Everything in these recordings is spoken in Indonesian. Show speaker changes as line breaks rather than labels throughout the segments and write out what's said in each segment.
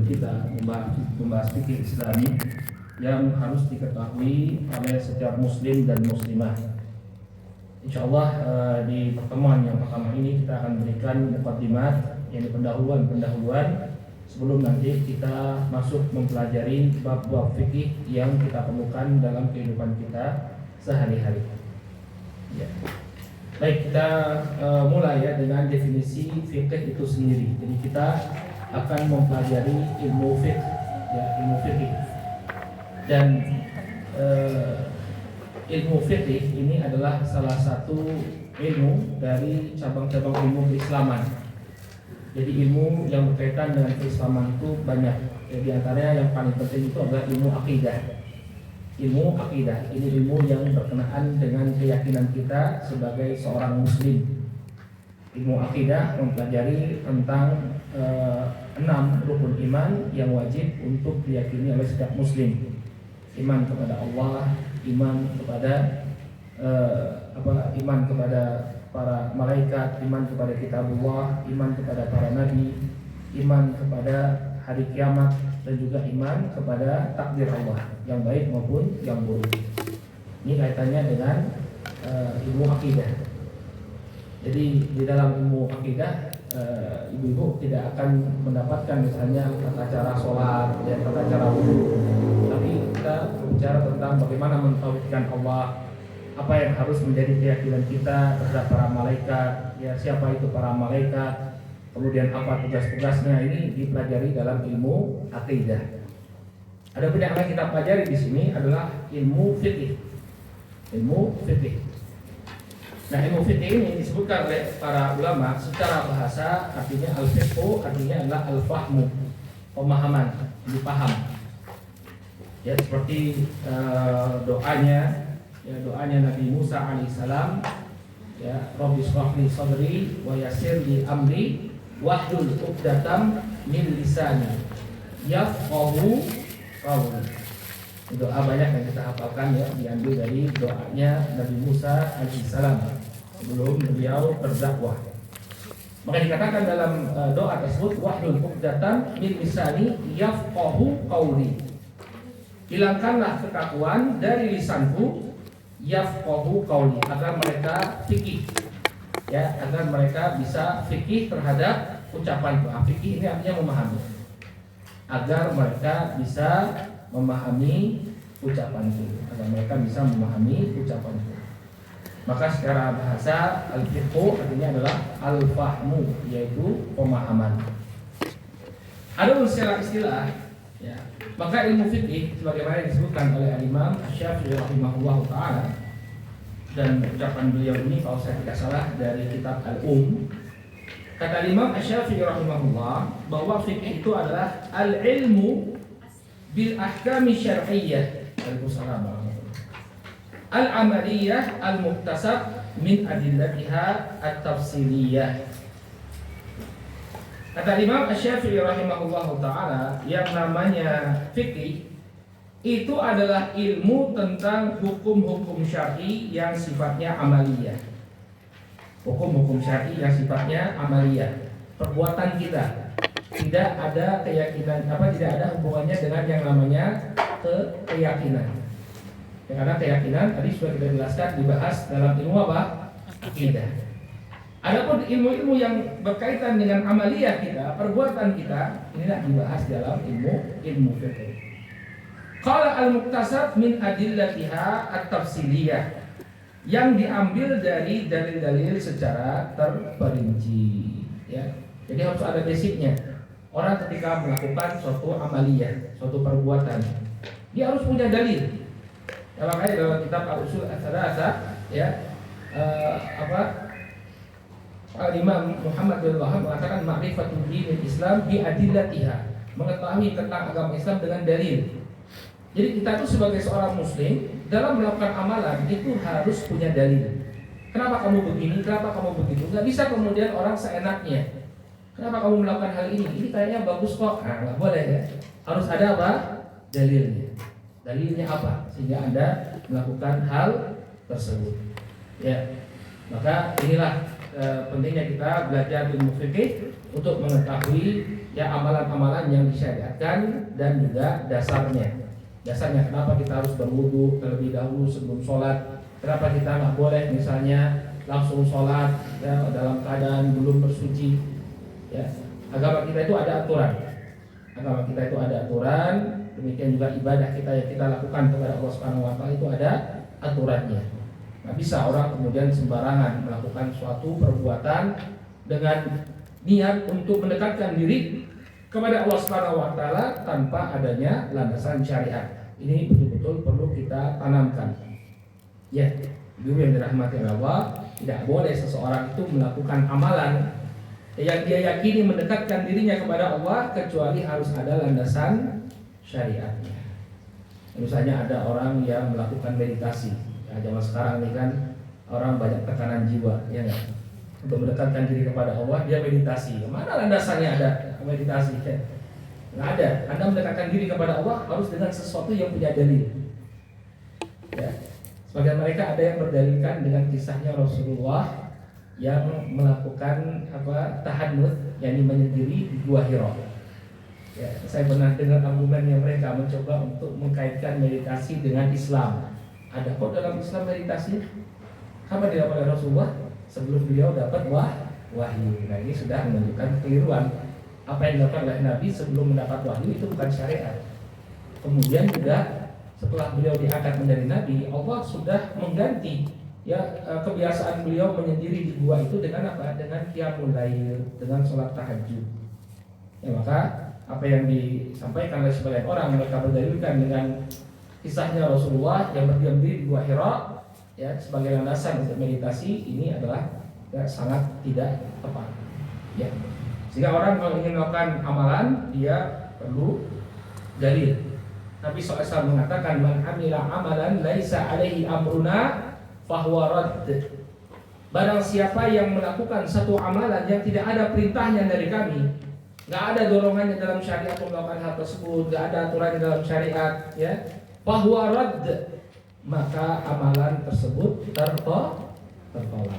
kita membahas fikih Islami yang harus diketahui oleh setiap muslim dan muslimah. Insyaallah di pertemuan yang pertama ini kita akan berikan muqaddimat, yakni pendahuluan sebelum nanti kita masuk mempelajari bab-bab fikih yang kita temukan dalam kehidupan kita sehari-hari. Ya. Baik, kita mulai ya dengan definisi fikih itu sendiri. Jadi kita akan mempelajari ilmu fikih, ya, ilmu fikih. Dan ilmu fikih ini adalah salah satu ilmu dari cabang-cabang ilmu keislaman. Jadi ilmu yang berkaitan dengan keislaman itu banyak. Jadi antaranya yang paling penting itu adalah ilmu akidah. Ilmu akidah ini ilmu yang berkenaan dengan keyakinan kita sebagai seorang muslim. Ilmu akidah mempelajari tentang 6 rukun iman yang wajib untuk diyakini oleh setiap muslim. Iman kepada Allah, iman kepada iman kepada para malaikat, iman kepada kitabullah, iman kepada para nabi, iman kepada hari kiamat, dan juga iman kepada takdir Allah yang baik maupun yang buruk. Ini kaitannya dengan ilmu akidah. Jadi di dalam ilmu akidah ibu-ibu tidak akan mendapatkan misalnya tata cara sholat, ya, tata cara wudu, tapi kita berbicara tentang bagaimana mentauhidkan Allah, apa yang harus menjadi keyakinan kita terhadap para malaikat, ya, siapa itu para malaikat, kemudian apa tugas-tugasnya, ini dipelajari dalam ilmu akidah. Ada yang lain kita pelajari di sini adalah ilmu fikih. Ilmu fikih. Nah, ilmu fikih ini disebutkan oleh para ulama secara bahasa artinya al-fiqhu, artinya adalah al-fahmu, pemahaman, dipaham. Ya, seperti doanya Nabi Musa alaihissalam, ya, Rabbi shrah li sadri wa yassir li amri wahlul 'uqdatam min lisani yafqahu qawli. Doa banyak yang kita hafalkan, ya, diambil dari doanya Nabi Musa alaihissalam sebelum beliau berdakwah. Maka dikatakan dalam doa tersebut, wahlul 'uqdatam min lisani yafqahu qawli. Hilangkanlah kekakuan dari lisanku, yafqahu qawli, agar mereka fikih, ya, agar mereka bisa fikih terhadap ucapanku. Fikih ini artinya memahami. Agar mereka bisa memahami ucapanku, agar mereka bisa memahami ucapanku. Maka secara bahasa al-fiqhu artinya adalah al-fahmu, yaitu pemahaman. Adapun secara istilah, ya, maka ilmu fikih sebagaimana disebutkan oleh Al-Imam Asy-Syafi'i rahimahullah taala, dan ucapan beliau ini kalau saya tidak salah dari kitab Kata Imam Asy-Syafi'i rahimahullah bahwa fikih itu adalah al-ilmu bil ahkami syar'iyyah al-amaliyah al-muktasab min adillatiha at-tafsiliyah. Kata Imam Asy-Syafi'i rahimahullah ta'ala, yang namanya fikih itu adalah ilmu tentang hukum-hukum syar'i yang sifatnya amaliyah. Hukum-hukum syar'i yang sifatnya amaliyah, perbuatan kita. Tidak ada keyakinan, tidak ada hubungannya dengan yang namanya keyakinan. Ya, karena keyakinan tadi sudah kita jelaskan dibahas dalam ilmu apa? Akidah. Adapun ilmu-ilmu yang berkaitan dengan amaliyah kita, perbuatan kita, inilah dibahas dalam ilmu fikih. Qala al-muktasab min adillatiha at-tafsiliyah, yang diambil dari dalil-dalil secara terperinci, ya. Jadi harus ada basicnya. Orang ketika melakukan suatu amaliyah, suatu perbuatan, dia harus punya dalil. Ya, makanya dalam kitab Al-Usul Ats-Tsalatsah, ya, Al-Imam Muhammad bin Wahab mengatakan ma'rifatul dinil Islam bi adillatiha, mengetahui tentang agama Islam dengan dalil. Jadi kita itu sebagai seorang muslim dalam melakukan amalan itu harus punya dalil. Kenapa kamu begini? Kenapa kamu begitu? Gak bisa kemudian orang seenaknya. Kenapa kamu melakukan hal ini? Ini kayaknya bagus kok. Nah, nggak boleh, ya. Harus ada apa? Dalilnya. Dalilnya apa? Sehingga Anda melakukan hal tersebut. Ya. Maka inilah pentingnya kita belajar ilmu fikih untuk mengetahui ya amalan-amalan yang disyariatkan dan juga dasarnya. Dasarnya kenapa kita harus berwudu terlebih dahulu sebelum sholat. Kenapa kita nggak boleh misalnya langsung sholat ya, dalam keadaan belum bersuci. Ya, agama kita itu ada aturan. Agama kita itu ada aturan. Demikian juga ibadah kita yang kita lakukan kepada Allah Subhanahu Wa Taala itu ada aturannya. Nggak bisa orang kemudian sembarangan melakukan suatu perbuatan dengan niat untuk mendekatkan diri kepada Allah Subhanahu Wa Taala tanpa adanya landasan syariat. Ini betul-betul perlu kita tanamkan. Ya, Ibu yang dirahmati Allah, tidak boleh seseorang itu melakukan amalan yang dia yakini mendekatkan dirinya kepada Allah kecuali harus ada landasan syariatnya. Misalnya ada orang yang melakukan meditasi. Ya, zaman sekarang ini kan orang banyak tekanan jiwa, ya enggak? Untuk mendekatkan diri kepada Allah dia meditasi. Mana landasannya ada meditasi? Nggak ada. Anda mendekatkan diri kepada Allah harus dengan sesuatu yang punya dalil. Ya. Sebagian mereka ada yang berdalilkan dengan kisahnya Rasulullah yang melakukan tahannut, yakni menyendiri di Gua Hira. Ya, saya pernah dengar argumennya mereka mencoba untuk mengkaitkan meditasi dengan Islam. Ada kok dalam Islam meditasi? Kapan dilakukan oleh Rasulullah? Sebelum beliau dapat wahyu. Nah, ini sudah menunjukkan kekeliruan. Apa yang dilakukan oleh Nabi sebelum mendapat wahyu itu bukan syariat. Kemudian juga setelah beliau diangkat menjadi Nabi, Allah sudah mengganti ya kebiasaan beliau menyendiri di gua itu dengan apa? Dengan qiyamul lail, dengan sholat tahajud. Ya, maka apa yang disampaikan oleh sebagian orang mereka berdalilkan dengan kisahnya Rasulullah yang berdiam diri di Gua Hira ya sebagai landasan untuk meditasi, ini adalah ya, sangat tidak tepat. Ya. Sehingga orang kalau ingin melakukan amalan dia perlu dalil. Nabi SAW mengatakan man amila amalan laisa alaihi amruna fahuwa radd. Barang siapa yang melakukan satu amalan yang tidak ada perintahnya dari kami, nggak ada dorongannya dalam syariat untuk melakukan hal tersebut, nggak ada aturan dalam syariat, ya, fahuwa radd, maka amalan tersebut tertolak.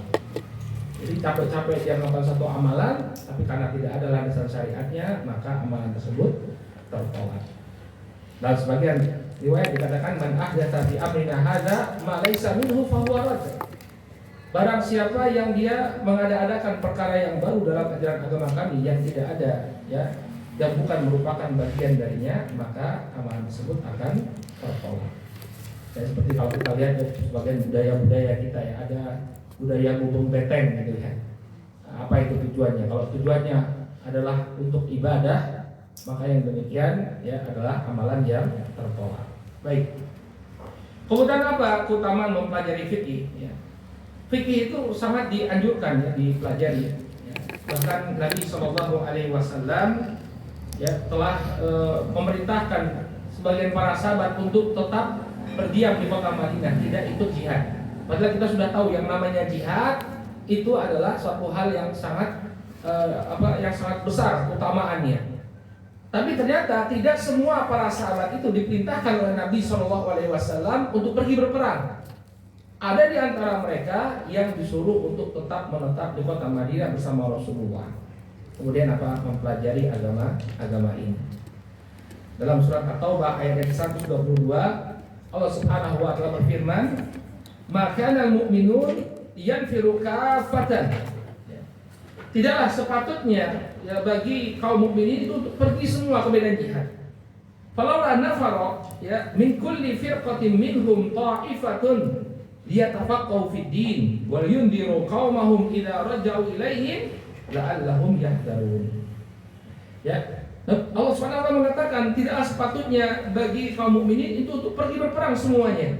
Jadi capek-capek dia melakukan satu amalan, tapi karena tidak ada landasan syariatnya, maka amalan tersebut tertolak. Dan sebagian riwayat dikatakan man ahdatsa fi amrina hadza ma laysa minhu fahuwa radd. Barang siapa yang dia mengada-adakan perkara yang baru dalam ajaran agama kami yang tidak ada, ya, yang bukan merupakan bagian darinya, maka amalan tersebut akan tertolak. Dan seperti kalau kita lihat sebagian budaya-budaya kita ya, ada budaya gubung beteng gitu ya. Apa itu tujuannya? Kalau tujuannya adalah untuk ibadah, maka yang demikian ya adalah amalan yang tertolak. Baik. Kemudian apa keutamaan mempelajari fikih? Ya. Fikih itu sangat dianjurkan ya dipelajari. Ya. Bahkan Nabi SAW ya telah memerintahkan sebagian para sahabat untuk tetap berdiam di kota Madinah, tidak ikut jihad. Padahal kita sudah tahu yang namanya jihad itu adalah suatu hal yang sangat yang sangat besar keutamaannya. Tapi ternyata tidak semua para sahabat itu diperintahkan oleh Nabi SAW untuk pergi berperang. Ada di antara mereka yang disuruh untuk tetap menetap di kota Madinah bersama Rasulullah. Kemudian apa? Mempelajari agama ini. Dalam surat At-Taubah ayat 122, Allah Subhanahu wa taala berfirman, "Maka al-mu'minun yanfiru kafatan." Tidaklah sepatutnya ya bagi kaum mukminin itu untuk pergi semua ke medan jihad. Falaula nafara ya min kulli firqatin minhum ta'ifatun liyatafaqahu fid din wal yundiru qaumahum idza raja'u ilaihim la'allahum yahdharun. Ya, Allah SWT mengatakan tidaklah sepatutnya bagi kaum mukminin itu untuk pergi berperang semuanya.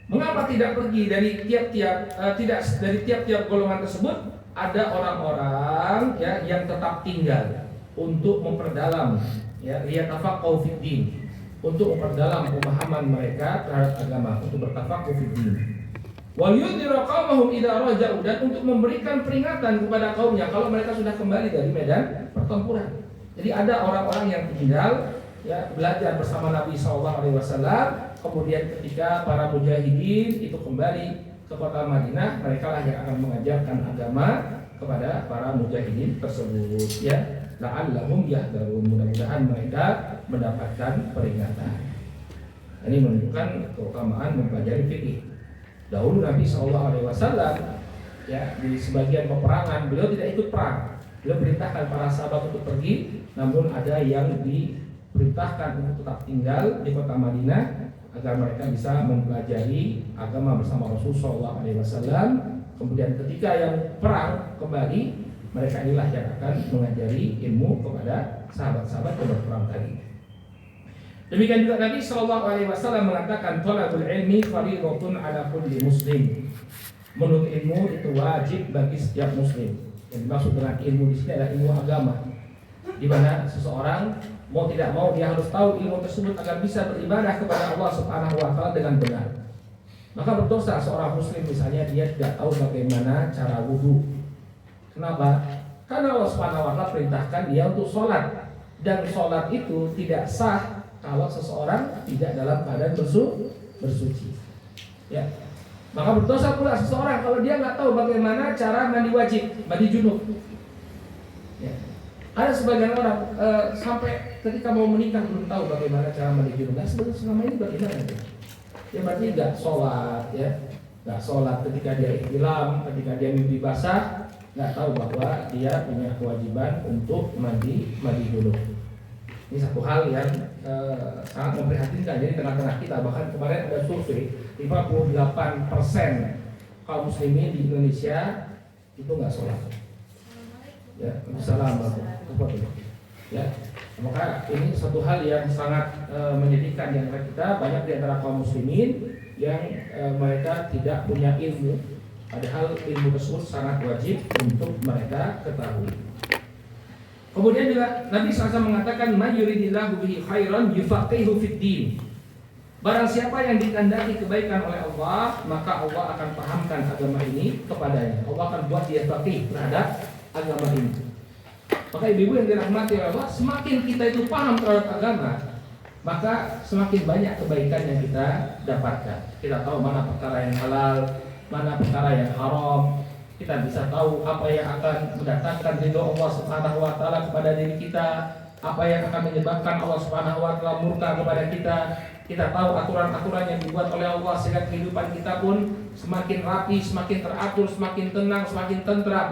Mengapa tidak pergi dari tiap-tiap golongan tersebut? Ada orang-orang ya yang tetap tinggal untuk memperdalam ya liyatafaqahu fid din, untuk memperdalam pemahaman mereka terhadap agama, untuk bertafaqquh fid din. Wal yudhira qaumahum idza raja'u, dan untuk memberikan peringatan kepada kaumnya kalau mereka sudah kembali dari medan pertempuran. Jadi ada orang-orang yang tinggal ya belajar bersama Nabi SAW, kemudian ketika para mujahidin itu kembali ke kota Madinah, mereka lah yang akan mengajarkan agama kepada para mujahidin tersebut, ya. La'allahum yahdharun, mudah-mudahan mereka mendapatkan peringatan. Ini menunjukkan keutamaan mempelajari fikih. Dahulu Nabi SAW, ya, di sebagian peperangan beliau tidak ikut perang. Beliau perintahkan para sahabat untuk pergi, namun ada yang diperintahkan untuk tetap tinggal di kota Madinah agar mereka bisa mempelajari agama bersama Rasulullah SAW. Kemudian ketika yang perang kembali, mereka inilah yang akan mengajari ilmu kepada sahabat-sahabat yang berperang tadi. Demikian juga Nabi SAW mengatakan, "Thalabul ilmi fardhatun 'ala kulli muslim." Menuntut ilmu itu wajib bagi setiap muslim. Yang dimaksud dengan ilmu di sini adalah ilmu agama, di mana seseorang mau tidak mau dia harus tahu ilmu tersebut agar bisa beribadah kepada Allah Subhanahu wa taala dengan benar. Maka berdosa seorang muslim misalnya dia tidak tahu bagaimana cara wudu. Kenapa? Karena Allah Subhanahu wa taala perintahkan dia untuk sholat, dan sholat itu tidak sah kalau seseorang tidak dalam keadaan bersuci. Ya. Maka berdosa pula seseorang kalau dia nggak tahu bagaimana cara mandi wajib, mandi junub. Ya. Ada sebagian orang sampai ketika mau menikah belum tahu bagaimana cara mandi junub. Nah, sebenarnya selama ini bagaimana? Ya berarti nggak sholat, ya, nggak sholat ketika dia ihtilam, ketika dia mimpi basah, nggak tahu bahwa dia punya kewajiban untuk mandi junub. Ini satu hal yang sangat memprihatinkan. Jadi tengah-tengah kita, bahkan kemarin ada survei 58% kaum muslimin di Indonesia itu nggak sholat. Ya, salam ya. Maka ini satu hal yang sangat menyedihkan di antara kita. Banyak di antara kaum muslimin yang mereka tidak punya ilmu, padahal ilmu tersebut sangat wajib untuk mereka ketahui. Kemudian juga Nabi SAW mengatakan, "Man yuridillahu bihi khairan yufaqihu fid din." Barang siapa yang dikehendaki kebaikan oleh Allah, maka Allah akan pahamkan agama ini kepadanya. Allah akan buat dia faqih terhadap agama ini. Maka ibu-ibu yang dirahmati oleh Allah, semakin kita itu paham terhadap agama, maka semakin banyak kebaikan yang kita dapatkan. Kita tahu mana perkara yang halal, mana perkara yang haram. Kita bisa tahu apa yang akan mendatangkan ridho Allah Subhanahu wa taala kepada diri kita, apa yang akan menyebabkan Allah Subhanahu wa taala murka kepada kita. Kita tahu aturan-aturan yang dibuat oleh Allah sehingga kehidupan kita pun semakin rapi, semakin teratur, semakin tenang, semakin tentram.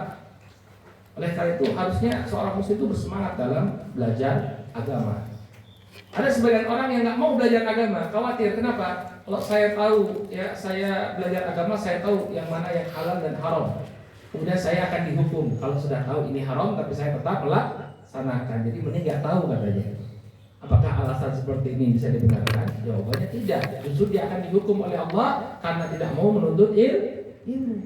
Oleh karena itu harusnya seorang muslim itu bersemangat dalam belajar agama. Ada sebagian orang yang nggak mau belajar agama, khawatir. Kenapa? Kalau saya tahu, ya, saya belajar agama, saya tahu yang mana yang halal dan haram. Kemudian saya akan dihukum kalau sudah tahu ini haram, tapi saya tetap melaksanakan. Jadi mending nggak tahu katanya. Apakah alasan seperti ini bisa dibenarkan? Jawabannya tidak. Justru dia akan dihukum oleh Allah karena tidak mau menuntut ilmu.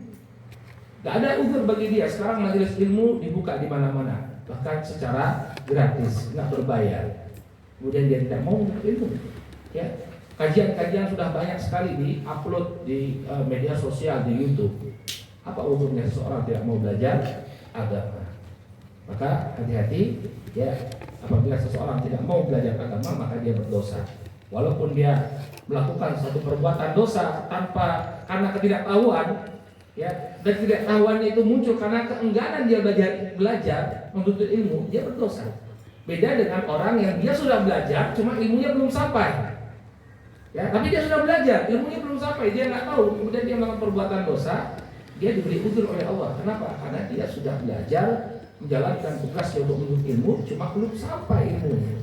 Gak ada uzur bagi dia. Sekarang majelis ilmu dibuka di mana-mana, bahkan secara gratis, nggak berbayar. Kemudian dia tidak mau menuntut ilmu. Ya, kajian-kajian sudah banyak sekali di-upload di media sosial, di YouTube. Apa uzurnya seseorang tidak mau belajar agama? Maka hati-hati, ya. Apabila seseorang tidak mau belajar agama, maka dia berdosa. Walaupun dia melakukan suatu perbuatan dosa karena ketidaktahuan, ya, dan ketidaktahuannya itu muncul karena keengganan dia belajar menuntut ilmu, dia berdosa. Beda dengan orang yang dia sudah belajar, cuma ilmunya belum sampai. Ya, tapi dia sudah belajar, ilmunya belum sampai, dia nggak tahu, kemudian dia melakukan perbuatan dosa, dia diberi uzur oleh Allah. Kenapa? Karena dia sudah belajar, menjalankan tugasnya untuk menuntut ilmu, cuma belum sampai ilmunya.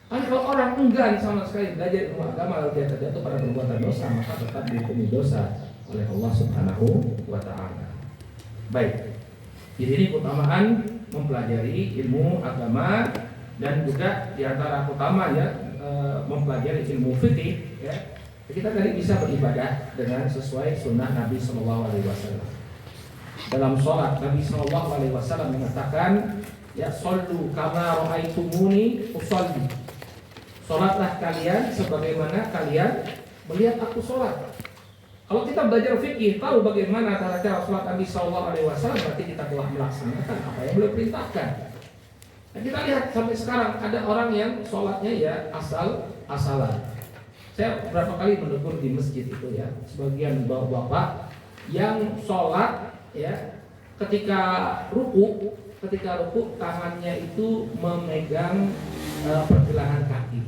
Karena kalau orang enggan sama sekali belajar ilmu agama lalu dia terjatuh pada perbuatan dosa, maka tetap dihukumi dosa oleh Allah Subhanahu wa taala. Baik. Jadi ini keutamaan mempelajari ilmu agama, dan juga di antara utamanya mempelajari ilmu fikih, ya. Kita tadi bisa beribadah dengan sesuai sunnah Nabi Shallallahu Alaihi Wasallam. Dalam sholat Nabi Shallallahu Alaihi Wasallam mengatakan, ya, shollu kama ra'aitumuni usolli. Sholatlah kalian sebagaimana kalian melihat aku sholat. Kalau kita belajar fikih, tahu bagaimana cara sholat Nabi Shallallahu Alaihi Wasallam, berarti kita telah melaksanakan apa yang beliau perintahkan. Nah, kita lihat sampai sekarang ada orang yang sholatnya ya asal-asalan. Saya beberapa kali menegur di masjid itu, ya, sebagian bapak-bapak yang sholat ya ketika ruku tangannya itu memegang pergelangan kaki.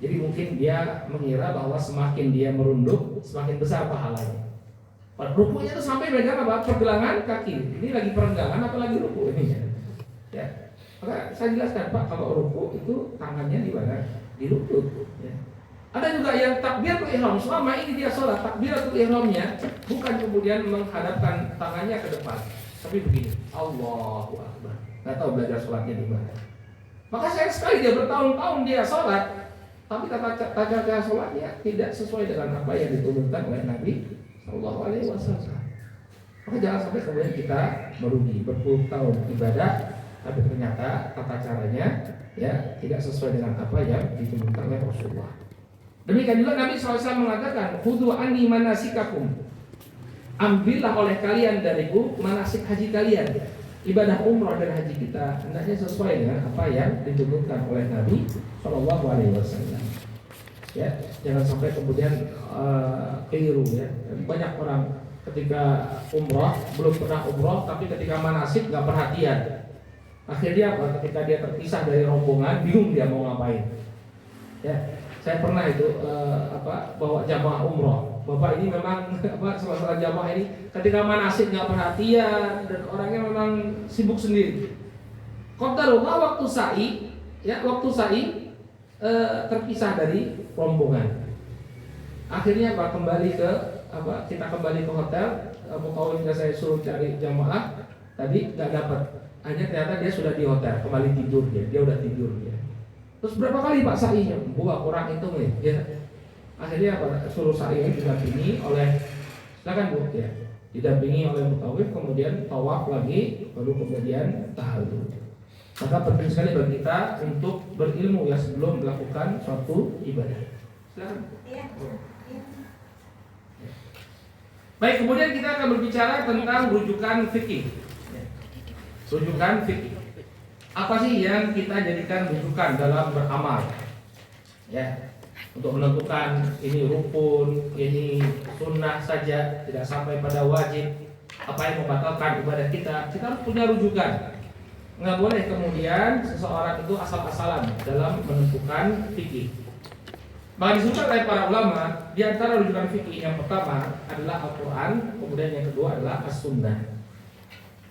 Jadi mungkin dia mengira bahwa semakin dia merunduk semakin besar pahalanya. Rukunya itu sampai megang apa? Pergelangan kaki. Ini lagi perenggangan apa lagi ruku ini? Ya. Maka saya jelaskan Pak, kalau ruku itu tangannya di mana? Di lutut. Ya. Ada juga yang takbiratul ihram, selama ini dia sholat takbiratul ihramnya bukan kemudian menghadapkan tangannya ke depan, tapi begini, Allahu Akbar. Nggak tahu belajar sholatnya di mana. Maka sayang sekali dia bertahun-tahun dia sholat, tapi tata cara sholatnya tidak sesuai dengan apa yang diturunkan oleh Nabi Sallallahu Alaihi Wasallam. Maka jangan sampai kemudian kita merugi berpuluh tahun ibadah, tapi ternyata tata caranya ya tidak sesuai dengan apa yang diturunkan oleh Rasulullah. Demikian juga Nabi SAW mengatakan, "Khudhu anni manasikakum." Ambillah oleh kalian dariku manasik haji kalian. Ibadah umrah dan haji kita hendaknya sesuai dengan apa yang ditunjukkan oleh Nabi SAW. Ya, jangan sampai kemudian keliru ya. Banyak orang ketika umrah belum pernah umrah, tapi ketika manasik nggak perhatian. Akhirnya apa? Ketika dia terpisah dari rombongan, bingung dia mau ngapain. Ya. Saya pernah itu bawa jamaah umroh. Bapak ini memang salah jamaah ini ketika manasik nggak perhatian dan orangnya memang sibuk sendiri. Qadarullah waktu sa'i terpisah dari rombongan. Akhirnya kita kembali ke hotel. Mukawimnya saya suruh cari jamaah tadi nggak dapat. Hanya ternyata dia sudah di hotel, kembali tidur dia udah tidur dia. Terus berapa kali Pak sa'inya? Buah kurang itu ya. Akhirnya suruh sa'i didampingi oleh, silakan Bu ya, didampingi oleh mutawif, kemudian tawaf lagi, baru kemudian tahallul. Maka penting sekali bagi kita untuk berilmu ya sebelum melakukan suatu ibadah. Silakan. Ya. Baik, kemudian kita akan berbicara tentang rujukan fikih. Rujukan fikih. Apa sih yang kita jadikan rujukan dalam beramal? Ya, untuk menentukan ini rukun, ini sunnah saja, tidak sampai pada wajib. Apa yang membatalkan ibadah kita harus punya rujukan. Nggak boleh kemudian seseorang itu asal-asalan dalam menentukan fikih. Maka disebutkan oleh para ulama, di antara rujukan fikih yang pertama adalah Al-Quran, kemudian yang kedua adalah As-Sunnah.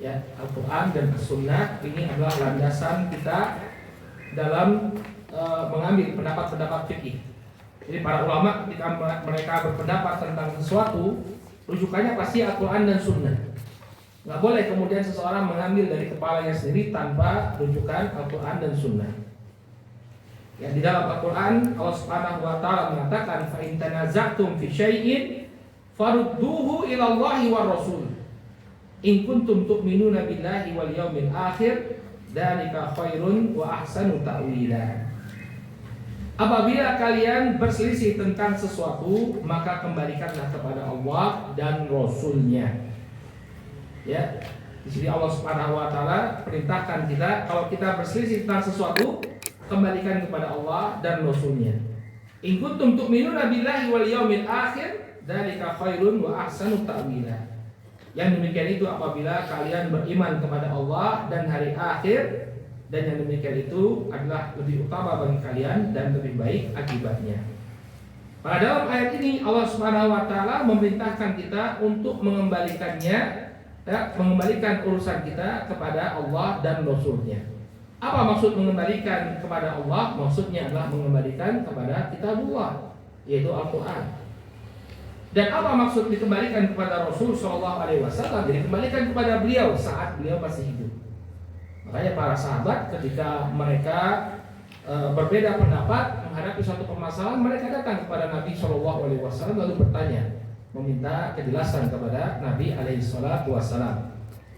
Ya, Al-Quran dan As-Sunnah ini adalah landasan kita dalam mengambil pendapat-pendapat fikih. Jadi para ulama ketika mereka berpendapat tentang sesuatu, rujukannya pasti Al-Quran dan Sunnah. Nggak boleh kemudian seseorang mengambil dari kepalanya sendiri tanpa rujukan Al-Quran dan Sunnah. Ya, di dalam Al-Quran Allah Subhanahu Wa Taala mengatakan, "Fa in tanaza'tum fi syai'in farudduhu ila Allahi war Rasul. In kuntum tu'minuna billahi wal yawmil akhir, dzalika khairun wa ahsanu ta'wila." Apabila kalian berselisih tentang sesuatu, maka kembalikanlah kepada Allah dan Rasul-Nya. Ya, di sini Allah Subhanahu Wa Taala perintahkan kita kalau kita berselisih tentang sesuatu, kembalikan kepada Allah dan Rasul-Nya. In kuntum tu'minuna billahi wal yawmil akhir, dzalika khairun wa ahsanu ta'wila. Yang demikian itu apabila kalian beriman kepada Allah dan hari akhir, dan yang demikian itu adalah lebih utama bagi kalian dan lebih baik akibatnya. Pada dalam ayat ini Allah Subhanahu Wa Taala memerintahkan kita untuk mengembalikannya, mengembalikan urusan kita kepada Allah dan Rasul-Nya. Apa maksud mengembalikan kepada Allah? Maksudnya adalah mengembalikan kepada kitabullah, yaitu Al-Quran. Dan apa maksud dikembalikan kepada Rasul Shallallahu Alaihi Wasallam? Jadi kembalikan kepada beliau saat beliau masih hidup. Makanya para sahabat ketika mereka berbeda pendapat menghadapi suatu permasalahan, mereka datang kepada Nabi Shallallahu Alaihi Wasallam lalu bertanya, meminta kejelasan kepada Nabi Alaihi Wasallam.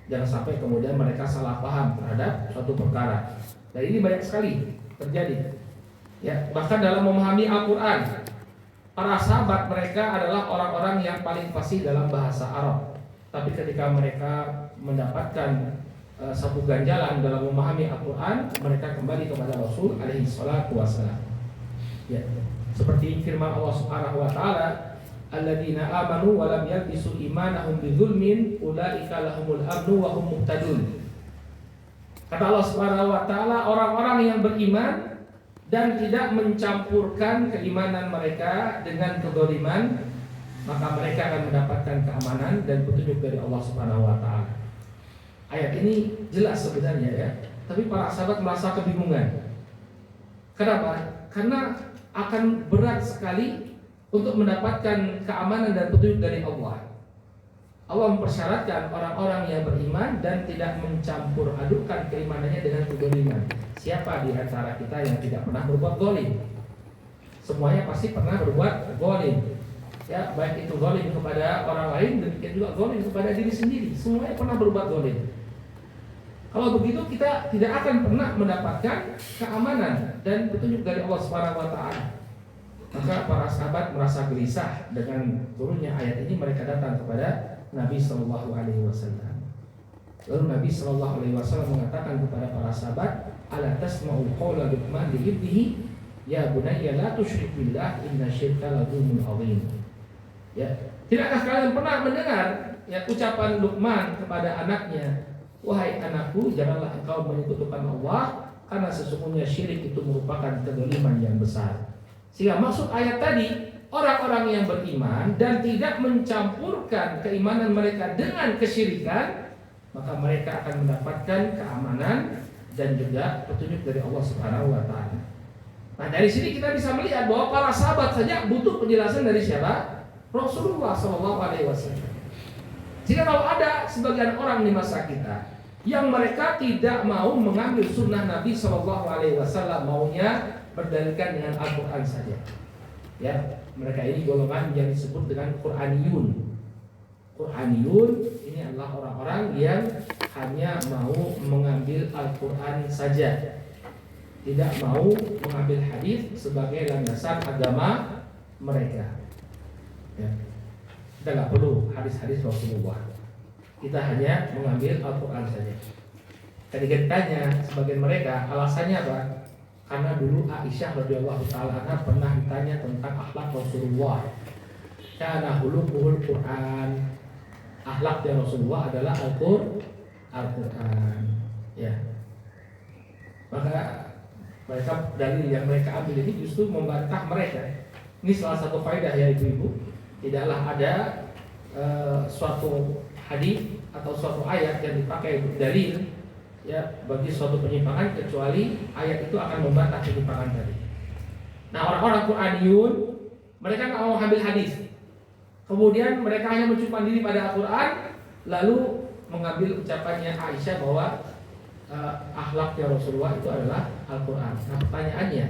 Jangan sampai kemudian mereka salah paham terhadap suatu perkara. Dan ini banyak sekali terjadi. Ya, bahkan dalam memahami Al-Quran, para sahabat mereka adalah orang-orang yang paling fasih dalam bahasa Arab. Tapi ketika mereka mendapatkan satu ganjalan dalam memahami Al-Quran, mereka kembali kepada Rasul alaihi salatu wassalam. Ya, seperti firman Allah Subhanahu wa taala, alladzina amanu wa lam yalbisu imanahum bidzulmin ulaika lahumul amnu wa hum muhtadun. Kata Allah Subhanahu wa taala, orang-orang yang beriman dan tidak mencampurkan keimanan mereka dengan kedzaliman, maka mereka akan mendapatkan keamanan dan petunjuk dari Allah Subhanahu wa taala. Ayat ini jelas sebenarnya ya, tapi para sahabat merasa kebingungan. Kenapa? Karena akan berat sekali untuk mendapatkan keamanan dan petunjuk dari Allah. Allah mempersyaratkan orang-orang yang beriman dan tidak mencampur adukkan keimanannya dengan kedzaliman. Siapa di antara kita yang tidak pernah berbuat zalim? Semuanya pasti pernah berbuat zalim. Ya, baik itu zalim kepada orang lain, demikian juga zalim kepada diri sendiri. Semuanya pernah berbuat zalim. Kalau begitu kita tidak akan pernah mendapatkan keamanan dan petunjuk dari Allah Subhanahu wa taala. Maka para sahabat merasa gelisah dengan turunnya ayat ini. Mereka datang kepada Nabi Shallallahu Alaihi Wasallam. Lalu Nabi Shallallahu Alaihi Wasallam mengatakan kepada para sahabat, ala tasma'u qawla Luqman li ibnihi ya bunayya la tusyrik billah inna syirka la dzulmun adzim. Ya, tidakkah kalian pernah mendengar ya ucapan Luqman kepada anaknya, wahai anakku, janganlah engkau menyekutukan Allah, karena sesungguhnya syirik itu merupakan kezaliman yang besar. Sehingga maksud ayat tadi, orang-orang yang beriman dan tidak mencampurkan keimanan mereka dengan kesyirikan, maka mereka akan mendapatkan keamanan dan juga petunjuk dari Allah Subhanahu wa taala. Nah, dari sini kita bisa melihat bahwa para sahabat saja butuh penjelasan dari siapa? Rasulullah Shallallahu alaihi wasallam. Jika kalau ada sebagian orang di masa kita yang mereka tidak mau mengambil sunnah Nabi Shallallahu alaihi wasallam, maunya berdalilkan dengan Al-Quran saja. Ya, mereka ini golongan yang disebut dengan Qur'aniyun. Qur'aniyun ini adalah orang-orang yang hanya mau mengambil Al-Quran saja, tidak mau mengambil hadis sebagai landasan agama mereka. Ya. Kita nggak perlu hadis-hadis Rasulullah. Kita hanya mengambil Al-Quran saja. Ketika ditanya sebagian mereka alasannya apa? Karena dulu Aisyah radhiyallahu taala anha pernah ditanya tentang akhlak Rasulullah. Kana khuluquhul Quran. Akhlak dari Rasulullah adalah Al-Quran. Ya. Maka mereka dalil yang mereka ambil ini justru membantah mereka. Ini salah satu faedah ya ibu-ibu. Tidaklah ada suatu hadis atau suatu ayat yang dipakai dalil ya bagi suatu penyimpangan, kecuali ayat itu akan membantah penyimpangan tadi. Nah, orang-orang Qur'aniyun mereka nggak mau ambil hadis, kemudian mereka hanya mencupkan diri pada Al-Quran, lalu mengambil ucapannya Aisyah bahwa akhlaknya Rasulullah itu adalah Al-Quran. Nah, pertanyaannya,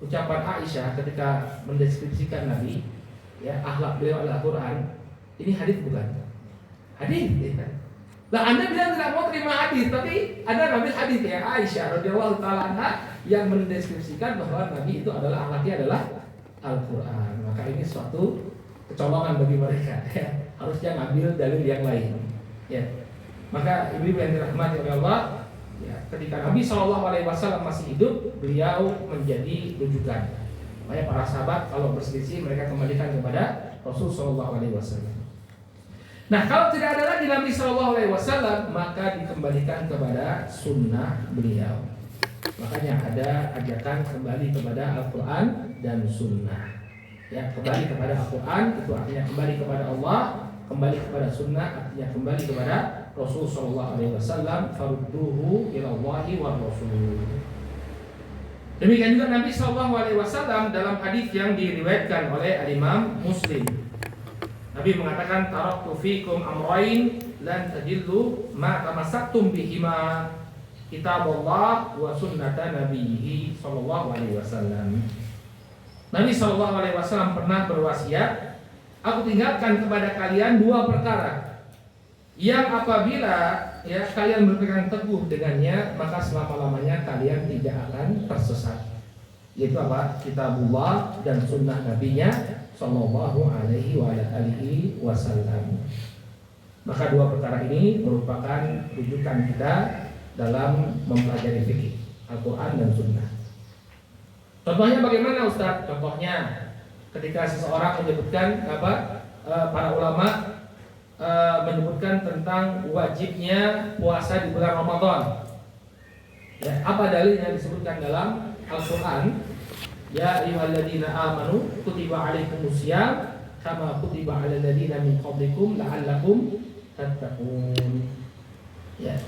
ucapan Aisyah ketika mendeskripsikan Nabi, ya akhlak beliau adalah Al-Quran, ini hadis bukan? Hadis, ya. Nah, Anda bilang tidak mau terima hadis, tapi Anda ngambil hadis ya Aisyah radhiyallahu taala anha yang mendeskripsikan bahwa Nabi itu adalah akhlaknya adalah Al-Quran. Maka ini suatu kecolongan bagi mereka ya. Harusnya ngambil dalil yang lain. Ya. Maka ibu-ibu yang dirahmati oleh Allah, ya, ketika Nabi SAW masih hidup, beliau menjadi rujukan. Makanya para sahabat kalau berselisih mereka kembalikan kepada Rasul SAW. Nah, kalau tidak ada lagi Nabi SAW, maka dikembalikan kepada sunnah beliau. Makanya ada ajakan kembali kepada Al-Quran dan sunnah. Ya, kembali kepada Al-Quran itu artinya kembali kepada Allah, kembali kepada sunnah artinya kembali kepada Rasul SAW. Farudduhu ilallahi wa rasul. Demikian juga Nabi SAW dalam hadis yang diriwayatkan oleh Imam Muslim. Nabi mengatakan taraktu fikum amrayn lan tadillu ma tamassaktum bihima, kitabullah wa sunnata nabiyhi sallallahu alaihi wasallam. Nabi sallallahu alaihi wasallam pernah berwasiat, aku tinggalkan kepada kalian dua perkara yang apabila ya kalian berpegang teguh dengannya, maka selama-lamanya kalian tidak akan tersesat. Yaitu apa? Kitabullah dan sunnah nabinya sallallahu alaihi wa alihi wasallam. Maka dua perkara ini merupakan rujukan kita dalam mempelajari fikih, Al-Quran dan sunnah. Contohnya bagaimana Ustaz? Contohnya ketika seseorang menyebutkan para ulama menyebutkan tentang wajibnya puasa di bulan Ramadan. Ya, apa dalilnya disebutkan dalam Al-Qur'an? Ya ayyuhalladzina amanu kutiba alaikumusiyam kama kutiba alal ladzina min qablikum la'allakum tattaqun. Ya.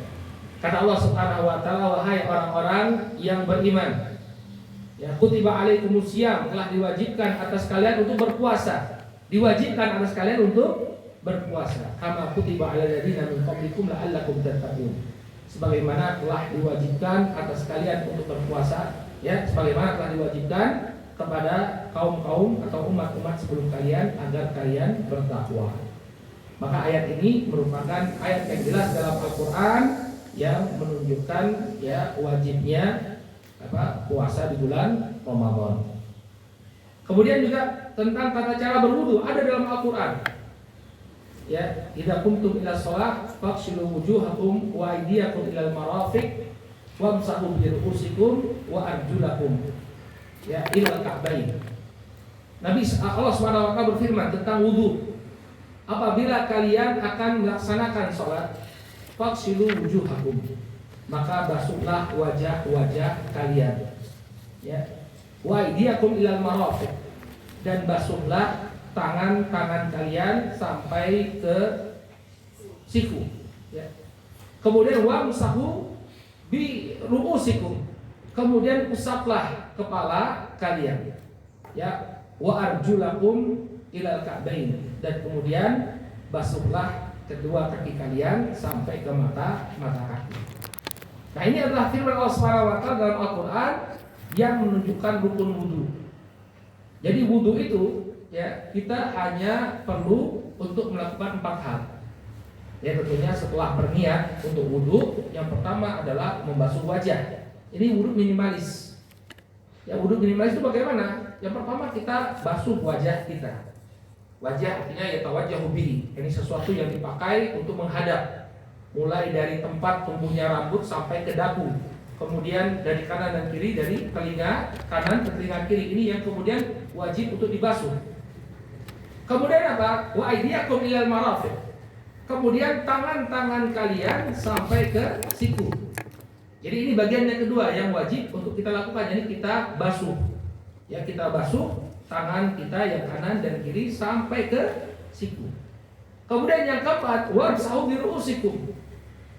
Kata Allah Subhanahu wa taala, wahai orang-orang yang beriman, ya kutiba alaikumusiyam, telah diwajibkan atas kalian untuk berpuasa. Diwajibkan atas kalian untuk berpuasa. Kama kutiba alal ladzina min qablikum la'allakum tattaqun. Sebagaimana telah diwajibkan atas kalian untuk berpuasa, ya sebagaimana telah diwajibkan kepada kaum-kaum atau umat-umat sebelum kalian agar kalian bertakwa. Maka ayat ini merupakan ayat yang jelas dalam Al-Qur'an yang menunjukkan ya wajibnya puasa di bulan Ramadan. Kemudian juga tentang tata cara berwudu ada dalam Al-Qur'an. Ya, idza kuntum ila shalah faghsilu wujuhakum wa aydiyakum ilal marafiq wamsahu bi ru'usikum wa arjulakum ya ilal ka'bain. Nabi Allah Subhanahu wa taala berfirman tentang wudu. Apabila kalian akan melaksanakan salat, faghsilu wujuhakum, maka basuhlah wajah-wajah kalian. Ya. Wa aydiyakum ilal marafiq, dan basuhlah tangan-tangan kalian sampai ke siku. Ya. Kemudian wamsahu bi ru'usikum, kemudian usaplah kepala kalian. Ya, wa arjulakum ilal ka'bain, dan kemudian basuhlah kedua kaki kalian sampai ke mata kaki. Nah, ini adalah firman Allah Subhanahu wa taala dalam Al-Qur'an yang menunjukkan rukun wudu. Jadi wudu itu ya kita hanya perlu untuk melakukan 4 hal. Ya tentunya setelah berniat untuk wudu, yang pertama adalah membasuh wajah. Ini wudu minimalis. Ya wudu minimalis itu bagaimana? Yang pertama kita basuh wajah kita. Wajah artinya ya tawajjahu bihi. Ini sesuatu yang dipakai untuk menghadap. Mulai dari tempat tumbuhnya rambut sampai ke dagu. Kemudian dari kanan dan kiri, dari telinga kanan ke telinga kiri. Ini yang kemudian wajib untuk dibasuh. Kemudian apa? Wa aydiyakum ilal marafiq. Kemudian tangan-tangan kalian sampai ke siku. Jadi ini bagian yang kedua yang wajib untuk kita lakukan. Jadi kita basuh. Ya kita basuh tangan kita yang kanan dan kiri sampai ke siku. Kemudian yang keempat, wamsahu bi ru'usikum.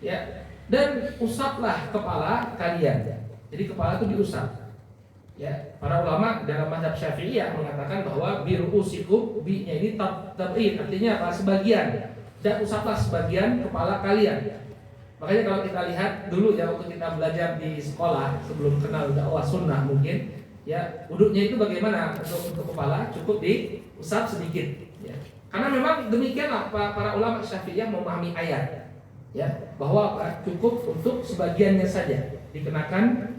Ya, dan usaplah kepala kalian. Jadi kepala itu diusap. Ya, para ulama dalam mazhab Syafi'iyah mengatakan bahwa bi ru'usikum, bi-nya ini tab'id, artinya apa? Sebagian. Dan usaplah sebagian kepala kalian. Makanya kalau kita lihat dulu ya waktu kita belajar di sekolah sebelum kenal dakwah sunnah mungkin ya wudhunya itu bagaimana untuk kepala cukup diusap sedikit ya. Karena memang demikianlah para ulama Syafi'iyah memahami ayat ya bahwa cukup untuk sebagiannya saja dikenakan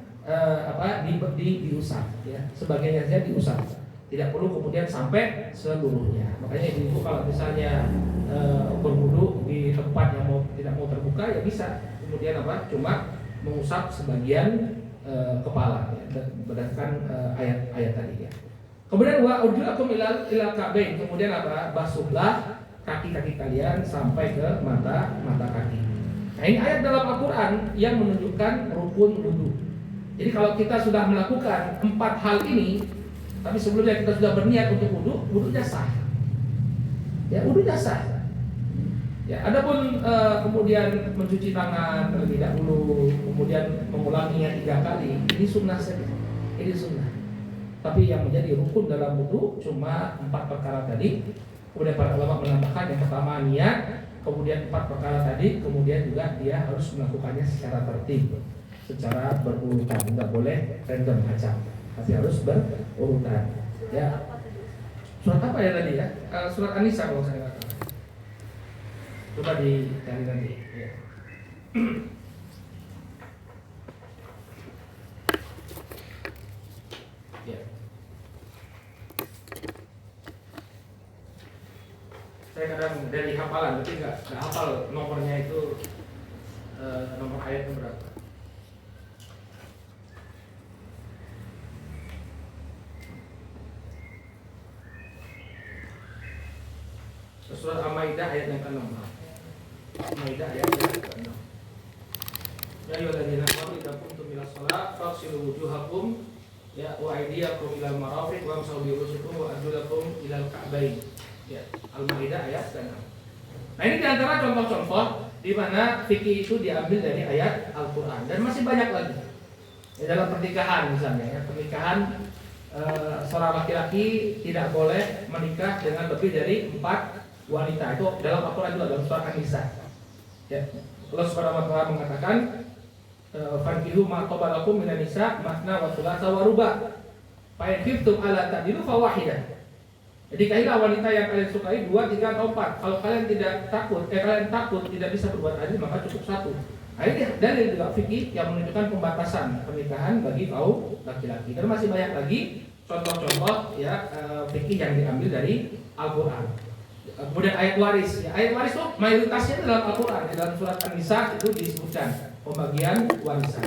diusap ya, sebagiannya saja diusap, tidak perlu kemudian sampai seluruhnya. Makanya ibu kalau misalnya berwudu di tempat yang tidak mau terbuka ya bisa kemudian cuma mengusap sebagian kepala ya, berdasarkan ayat tadi ya. Kemudian wa urjulakum ila ka'bain, kemudian basuhlah kaki-kaki kalian sampai ke mata kaki. Nah, ini ayat dalam Al-Qur'an yang menunjukkan rukun wudu. Jadi kalau kita sudah melakukan 4 hal ini, tapi sebelumnya kita sudah berniat untuk wudu, wudunya sah. Ya, wudunya sah. Ya, adapun kemudian mencuci tangan terlebih dahulu, kemudian mengulanginya 3 kali, ini sunnah saja. Ini sunnah. Tapi yang menjadi rukun dalam wudu cuma 4 perkara tadi. Kemudian para ulama menambahkan yang pertama niat, kemudian 4 perkara tadi, kemudian juga dia harus melakukannya secara tertib, secara berurutan, tidak boleh random acak, tapi harus berurutan. Ya. Surat apa ya tadi ya? Surat An-Nisa kalau saya katakan. Coba dicari nanti. Ya. Ya. Saya kadang dari hafalan, tapi nggak hafal nomornya itu, nomor ayatnya berapa. Surat Al-Maidah ayat yang ke-6. Al-Maidah ayat yang ke-6. Ya ayyuhalladzina amanu idza qumtum ilas shalah faghsilu wujuhakum ya wa aydiyakum ilal marafiq wamsahu bi ru'usikum wa arjulakum ilal ka'bayn. Ya, Al-Maidah ayat ke-6. Nah, ini diantara contoh-contoh di mana fikih itu diambil dari ayat Al-Qur'an dan masih banyak lagi. Ya, dalam pernikahan misalnya, ya, pernikahan seorang laki-laki tidak boleh menikah dengan lebih dari 4 wanita. Itu dalam Al-Qur'an juga dalam surah An-Nisa. Ya, Allah Subhanahu wa taala mengatakan fankihu ma qabalakum minan nisa masna wa thulatha wa ruba. Fa in khiftum alla ta'dilu fawahidah. Jadi kailah wanita yang kalian sukai 2, 3 atau 4. Kalau kalian kalian takut tidak bisa berbuat adil maka cukup 1. Nah, ini dalil juga fikih yang menunjukkan pembatasan pernikahan bagi kaum laki-laki. Dan masih banyak lagi contoh-contoh ya fikih yang diambil dari Al-Qur'an. Kemudian ayat waris. Ya, ayat waris itu mayoritasnya dalam Al-Qur'an. Dalam surat An-Nisa itu disebutkan pembagian warisan.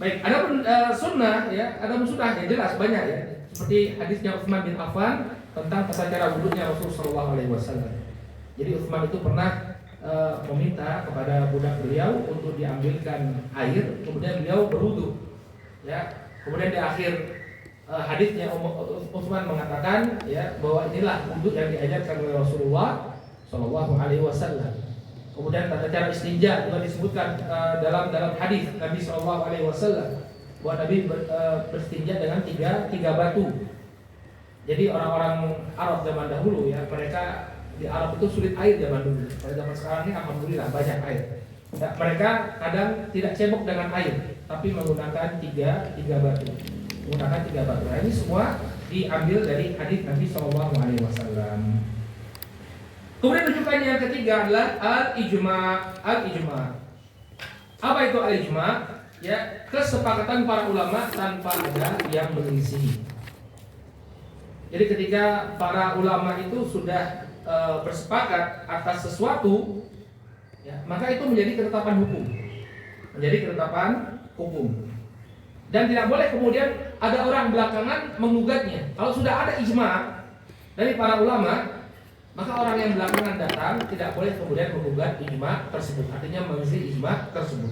Baik, ada pun sunnah ya, ada pun sunnah yang jelas banyak ya. Seperti hadisnya Utsman bin Affan tentang tata cara wudhunya Rasulullah SAW. Jadi Utsman itu pernah meminta kepada budak beliau untuk diambilkan air, kemudian beliau berwudhu. Ya, kemudian di akhir hadisnya Utsman mengatakan ya bahwa inilah wudhu yang diajarkan oleh Rasulullah SAW. Kemudian tata cara istinja juga disebutkan dalam hadis Nabi SAW. Bahwa Nabi beristinja dengan tiga batu. Jadi orang-orang Arab zaman dahulu ya, mereka di Arab itu sulit air zaman dulu. Pada zaman sekarang ini alhamdulillah banyak air. Ya, mereka kadang tidak cebok dengan air, tapi menggunakan tiga batu. Nah, ini semua diambil dari hadis Nabi SAW. Kemudian rujukan yang ketiga adalah al-ijma'. Apa itu al-ijma'? Ya, kesepakatan para ulama tanpa ada yang menyelisihi. Jadi ketika para ulama itu sudah bersepakat atas sesuatu, ya, maka itu menjadi ketetapan hukum. Dan tidak boleh kemudian ada orang belakangan menggugatnya. Kalau sudah ada ijma dari para ulama, maka orang yang belakangan datang tidak boleh kemudian menggugat ijma tersebut. Artinya menyelisih ijma tersebut.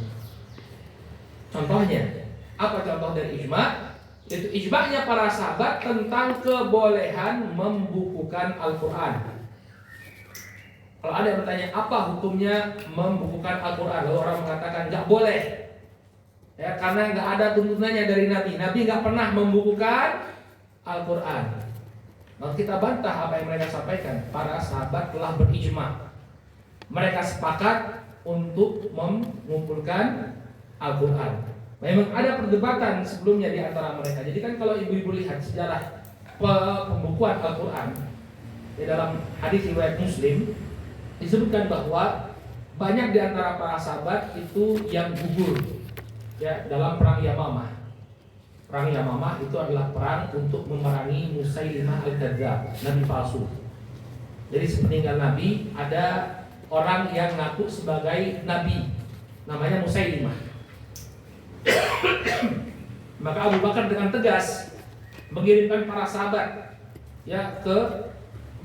Contohnya, apa contoh dari ijma? Itu ijma'nya para sahabat tentang kebolehan membukukan Al-Quran. Kalau ada yang bertanya apa hukumnya membukukan Al-Quran, lalu orang mengatakan nggak boleh, ya karena nggak ada tuntunannya dari Nabi. Nabi nggak pernah membukukan Al-Quran. Maka kita bantah apa yang mereka sampaikan. Para sahabat telah berijma. Mereka sepakat untuk mengumpulkan Al-Quran. Memang ada perdebatan sebelumnya di antara mereka. Jadi kan kalau ibu-ibu lihat sejarah pembukuan Al-Quran di dalam hadis riwayat Muslim disebutkan bahwa banyak di antara para sahabat itu yang gugur ya dalam perang Yamamah. Perang Yamamah itu adalah perang untuk memerangi Musailimah al-Kadzdzab, nabi palsu. Jadi sepeninggal Nabi ada orang yang ngaku sebagai nabi, namanya Musailimah. Maka Abu Bakar dengan tegas mengirimkan para sahabat ya ke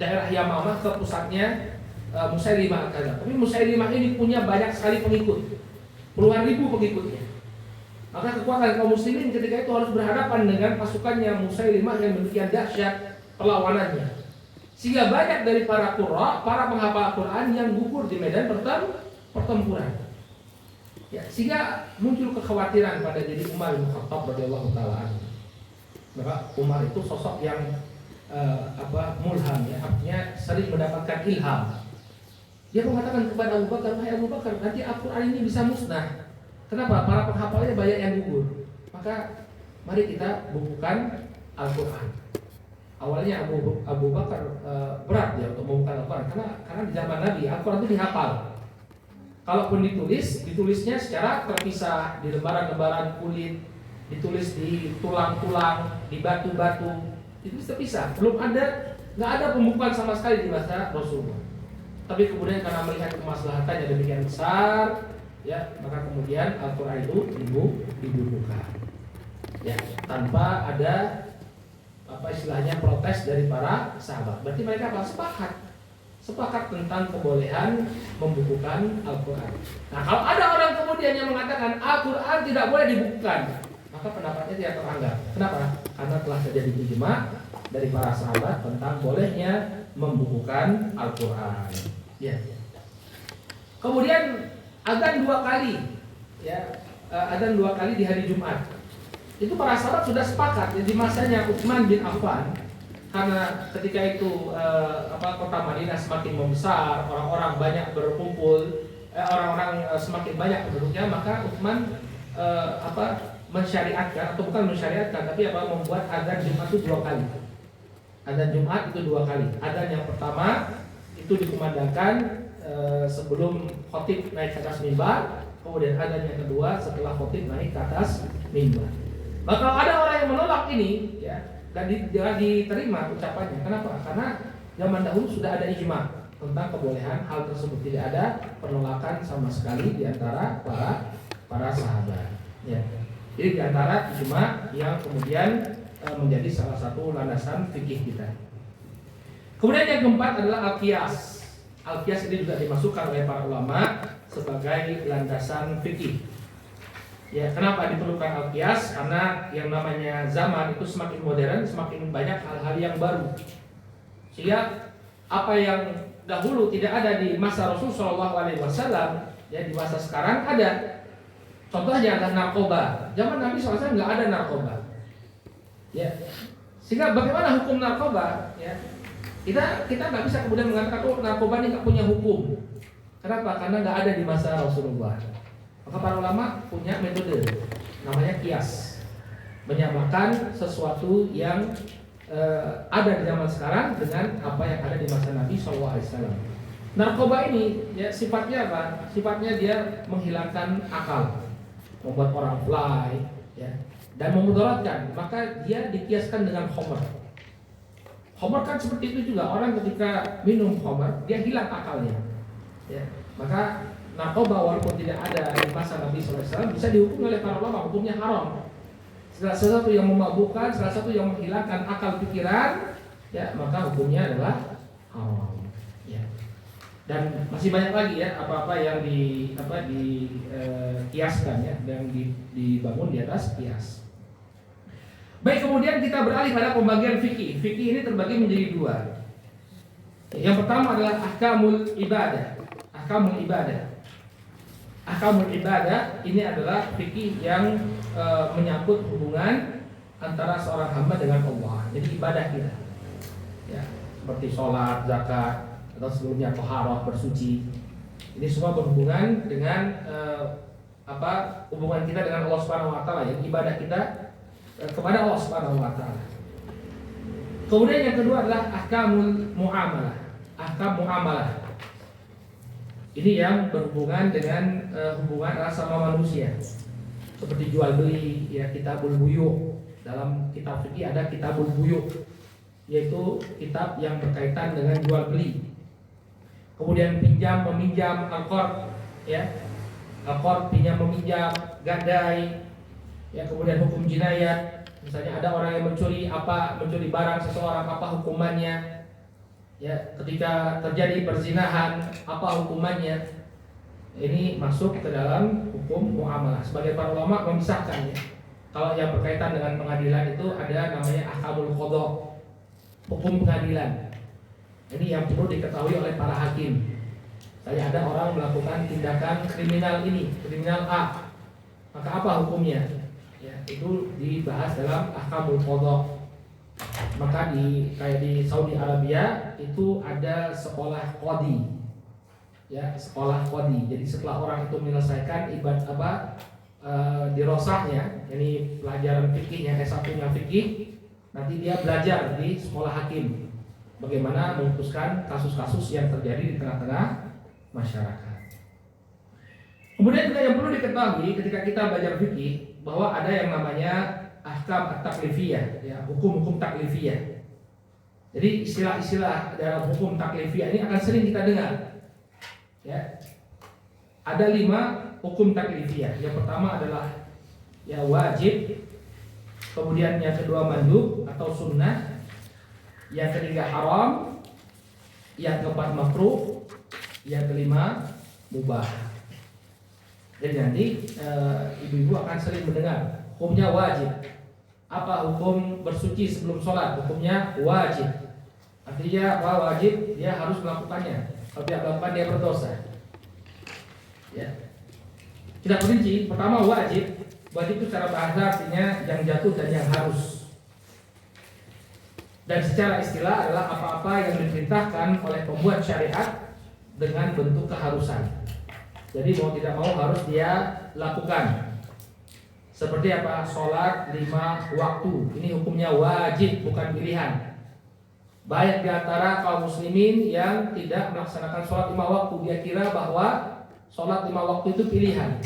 daerah Yamamah, ke pusatnya Musailimah al-Kadzdzab. Tapi Musailimah ini punya banyak sekali pengikut, puluhan ribu pengikutnya. Maka kekuatan kaum muslimin ketika itu harus berhadapan dengan pasukannya Musailimah yang demikian dahsyat perlawanannya. Sehingga banyak dari para qurra, para penghafal Al-Quran yang gugur di medan pertempuran. Ya, sehingga muncul kekhawatiran pada diri Umar bin Khattab radhiyallahu taala anhu. Maka Umar itu sosok yang mulham ya, artinya sering mendapatkan ilham. Dia mengatakan kepada Abu Bakar, "Wahai Abu Bakar, nanti Al-Quran ini bisa musnah. Kenapa? Para penghafalnya banyak yang gugur. Maka mari kita bukukan Al-Quran." Awalnya Abu Bakar berat ya untuk membuka Al-Quran karena di zaman Nabi Al-Quran itu dihafal. Kalaupun ditulisnya secara terpisah di lembaran-lembaran kulit, ditulis di tulang-tulang, di batu-batu, itu terpisah. Nggak ada pembukaan sama sekali di masa Rasulullah. Tapi kemudian karena melihat kemaslahatannya demikian besar, ya maka kemudian Al-Quran itu dibukukan. Ya, tanpa ada istilahnya protes dari para sahabat. Berarti mereka sepakat sepakat tentang kebolehan membukukan Al-Quran. Nah, kalau ada orang kemudian yang mengatakan Al-Quran tidak boleh dibukukan, maka pendapatnya tidak teranggap. Kenapa? Karena telah terjadi ijma dari para sahabat tentang bolehnya membukukan Al-Quran. Ya. Kemudian adzan 2 kali, ya, adzan 2 kali di hari Jumat. Itu para sahabat sudah sepakat ya, di masanya Utsman bin Affan, karena ketika itu kota Madinah semakin membesar, orang-orang banyak berkumpul, orang-orang semakin banyak penduduknya, maka Utsman mensyariatkan, atau bukan mensyariatkan, tapi membuat adzan Jumat itu 2 kali. Adzan Jumat itu 2 kali. Adzan yang pertama itu dikumandangkan sebelum khotib naik ke atas mimbar, kemudian adzan yang kedua setelah khotib naik ke atas mimbar. Maka kalau ada orang yang menolak ini, ya, dan jangan diterima ucapannya. Kenapa? Karena zaman dahulu sudah ada ijma tentang kebolehan hal tersebut, tidak ada penolakan sama sekali di antara para sahabat. Ya. Jadi di antara ijma yang kemudian menjadi salah satu landasan fikih kita. Kemudian yang keempat adalah al-qiyas. Al-qiyas ini juga dimasukkan oleh para ulama sebagai landasan fikih. Ya, kenapa diperlukan al-qiyas? Karena yang namanya zaman itu semakin modern, semakin banyak hal-hal yang baru. Sehingga apa yang dahulu tidak ada di masa Rasul SAW, ya di masa sekarang ada. Contohnya adalah narkoba. Zaman Nabi SAW nggak ada narkoba. Ya, sehingga bagaimana hukum narkoba? Ya, kita nggak bisa kemudian mengatakan narkoba ini nggak punya hukum. Kenapa? Karena nggak ada di masa Rasulullah. Maka para ulama punya metode namanya qiyas, menyamakan sesuatu yang ada di zaman sekarang dengan apa yang ada di masa Nabi SAW. Narkoba ini ya sifatnya apa? Sifatnya dia menghilangkan akal, membuat orang fly, ya, dan memudaratkan. Maka dia dikiaskan dengan khamr. Khamr kan seperti itu juga, orang ketika minum khamr dia hilang akalnya, ya. Maka narkoba walaupun tidak ada di masa Nabi SAW bisa dihukum oleh para ulama, hukumnya haram. Segala sesuatu yang memabukkan, segala sesuatu yang menghilangkan akal pikiran, ya maka hukumnya adalah haram. Ya. Dan masih banyak lagi ya apa-apa yang kiaskan ya, yang dibangun di atas kias. Baik, kemudian kita beralih pada pembagian fikih. Fikih ini terbagi menjadi 2. Yang pertama adalah ahkamul ibadah. Ahkamul ibadah. Ahkamul ibadah ini adalah fikih yang menyangkut hubungan antara seorang hamba dengan Allah. Jadi ibadah kita, ya, seperti sholat, zakat, atau sebelumnya taharah, bersuci. Ini semua berhubungan dengan hubungan kita dengan Allah Subhanahu Wa Taala, ya, ibadah kita kepada Allah Subhanahu Wa Taala. Kemudian yang kedua adalah ahkamul muamalah. Ahkam muamalah. Ini yang berhubungan dengan hubungan sama manusia, seperti jual beli, ya, kitabul buyu. Dalam kitab fikih ada kitabul buyu, yaitu kitab yang berkaitan dengan jual beli. Kemudian pinjam meminjam, akord, ya, akord pinjam meminjam, gadai, ya. Kemudian hukum jinayat, misalnya ada orang yang mencuri barang seseorang, apa hukumannya? Ya, ketika terjadi perzinahan, apa hukumannya? Ini masuk ke dalam hukum muamalah. Sebagai para ulama memisahkan, ya. Kalau yang berkaitan dengan pengadilan itu ada namanya ahkamul qadha, hukum pengadilan. Ini yang perlu diketahui oleh para hakim. Saya ada orang melakukan tindakan kriminal ini, kriminal A, maka apa hukumnya? Ya, itu dibahas dalam ahkamul qadha. Maka kayak di Saudi Arabia itu ada sekolah qadhi, ya, sekolah qadhi. Jadi setelah orang itu menyelesaikan dirosahnya, ini pelajaran fikihnya, S1-nya fikih, nanti dia belajar di sekolah hakim bagaimana memutuskan kasus-kasus yang terjadi di tengah-tengah masyarakat. Kemudian juga yang perlu diketahui ketika kita belajar fikih, bahwa ada yang namanya ahkam at-taklifiyah, ya, hukum-hukum taklifiyah. Jadi istilah-istilah dalam hukum taklifiyah ini akan sering kita dengar, ya. Ada 5 hukum taklifiyah. Yang pertama adalah, ya, wajib. Kemudian yang kedua mandub atau sunnah. Yang ketiga haram. yang keempat makruh, yang kelima mubah. Jadi nanti ibu-ibu akan sering mendengar hukumnya wajib. Apa hukum bersuci sebelum sholat? Hukumnya wajib. Artinya apa? Wajib, dia harus melakukannya. Kalau tidak melakukan dia berdosa. Ya. Kita perinci. Pertama wajib. Wajib itu secara bahasa artinya yang jatuh dan yang harus. Dan secara istilah adalah apa-apa yang diperintahkan oleh pembuat syariat dengan bentuk keharusan. Jadi mau tidak mau harus dia lakukan. Seperti apa? Sholat 5 waktu. Ini hukumnya wajib, bukan pilihan. Banyak di antara kaum muslimin yang tidak melaksanakan sholat 5 waktu. Dia kira bahwa sholat 5 waktu itu pilihan.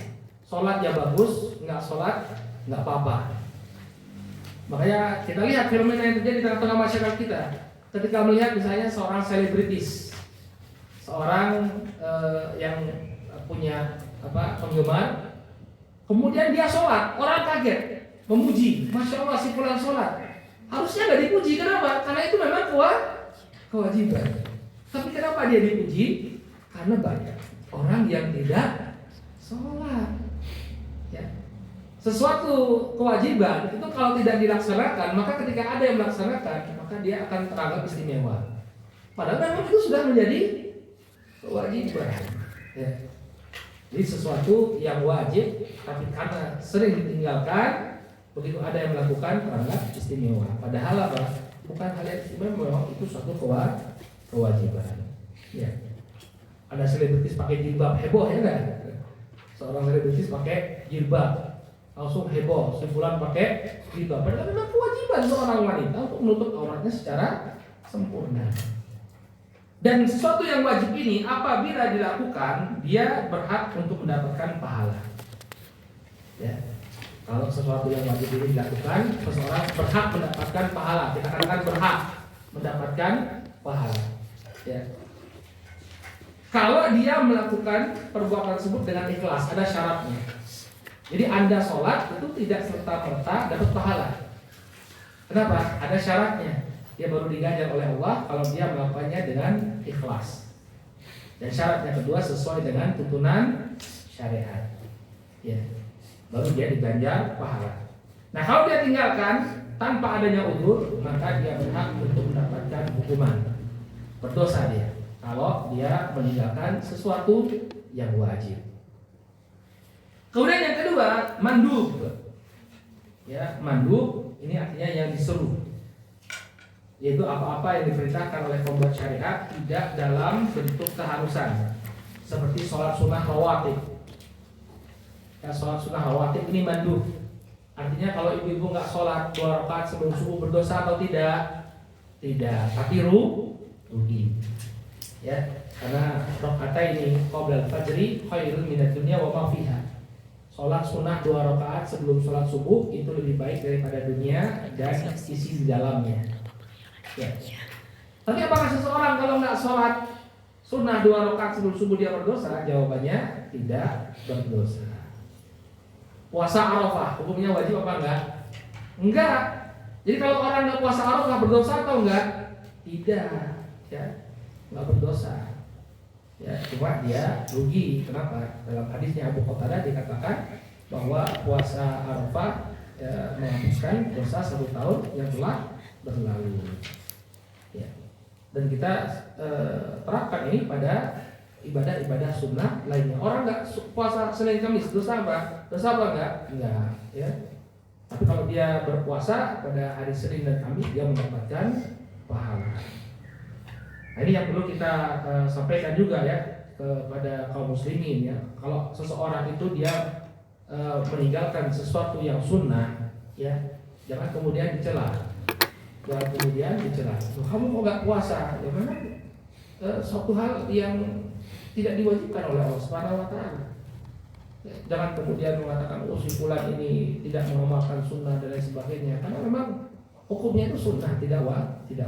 Sholat ya bagus, nggak sholat nggak apa-apa. Makanya kita lihat fenomena yang terjadi di tengah-tengah masyarakat kita. Ketika melihat misalnya seorang selebritis, seorang yang punya penggemar, kemudian dia sholat, orang kaget, memuji, masya Allah si fulan sholat. Harusnya nggak dipuji, kenapa? Karena itu memang kewajiban. Tapi kenapa dia dipuji? Karena banyak orang yang tidak sholat. Ya. Sesuatu kewajiban itu kalau tidak dilaksanakan, maka ketika ada yang melaksanakan, maka dia akan teranggap istimewa. Padahal memang itu sudah menjadi kewajiban. Ya. Jadi sesuatu yang wajib, tapi karena sering ditinggalkan, begitu ada yang melakukan teranggap istimewa. Padahal apa? Bukan hal yang istimewa, memang itu suatu kewajiban. Ya. Ada selebritis pakai jilbab, heboh ya enggak? Seorang selebritis pakai jilbab, langsung heboh, sebulan pakai jilbab. Padahal memang kewajiban seorang wanita untuk menutup auratnya secara sempurna. Dan sesuatu yang wajib ini apabila dilakukan, dia berhak untuk mendapatkan pahala. Ya. Kalau sesuatu yang wajib ini dilakukan, seseorang berhak mendapatkan pahala. Kita katakan berhak mendapatkan pahala. Ya. Kalau dia melakukan perbuatan tersebut dengan ikhlas, ada syaratnya. Jadi Anda sholat itu tidak serta-merta dapat pahala. Kenapa? Ada syaratnya. Dia baru diganjar oleh Allah kalau dia melakukannya dengan ikhlas. Dan syaratnya kedua sesuai dengan tuntunan syariat. Ya. Baru dia diganjar pahala. Nah kalau dia tinggalkan tanpa adanya udzur, maka dia berhak untuk mendapatkan hukuman. Berdosa dia kalau dia meninggalkan sesuatu yang wajib. Kemudian yang kedua, mandub. Ya, mandub ini artinya yang disuruh. Yaitu apa-apa yang diperintahkan oleh pembuat syariat tidak dalam bentuk keharusan. Seperti sholat sunnah rawatib. Ya, sholat sunnah rawatib ini mandub. Artinya kalau ibu-ibu nggak sholat 2 rakaat sebelum subuh berdosa atau tidak? Tidak, tapi rugi. Ya, karena rakaat ini qabla al-fajri khairun minad dunya wa ma fiha. Sholat sunnah 2 rakaat sebelum sholat subuh itu lebih baik daripada dunia dan isi di dalamnya. Ya. Tapi apakah seseorang kalau nggak sholat sunnah 2 rakaat sebelum subuh dia berdosa? Jawabannya tidak berdosa. Puasa Arafah hukumnya wajib apa enggak? Enggak. Jadi kalau orang nggak puasa Arafah berdosa atau enggak? Tidak. Ya, nggak berdosa. Ya, cuma dia rugi. Kenapa? Dalam hadisnya Abu Qatadah dikatakan bahwa puasa Arafah menghapuskan dosa 1 tahun yang telah berlalu. Ya. Dan kita terapkan ini pada ibadah-ibadah sunnah lainnya. Orang nggak puasa Senin Kamis dosa apa? Dosa apa enggak? Enggak. Ya. Tapi kalau dia berpuasa pada hari Senin dan Kamis dia mendapatkan pahala. Nah, ini yang perlu kita sampaikan juga ya kepada kaum muslimin ya. Kalau seseorang itu dia meninggalkan sesuatu yang sunnah ya, jangan kemudian dicela. Jangan kemudian dicela. Kamu kok nggak puasa? Ya memang suatu hal yang tidak diwajibkan oleh Allah Subhanahu wa taala. Ya, jangan kemudian mengatakan oh si fulan ini tidak mengamalkan sunnah dan lain sebagainya, karena memang hukumnya itu sunnah, tidak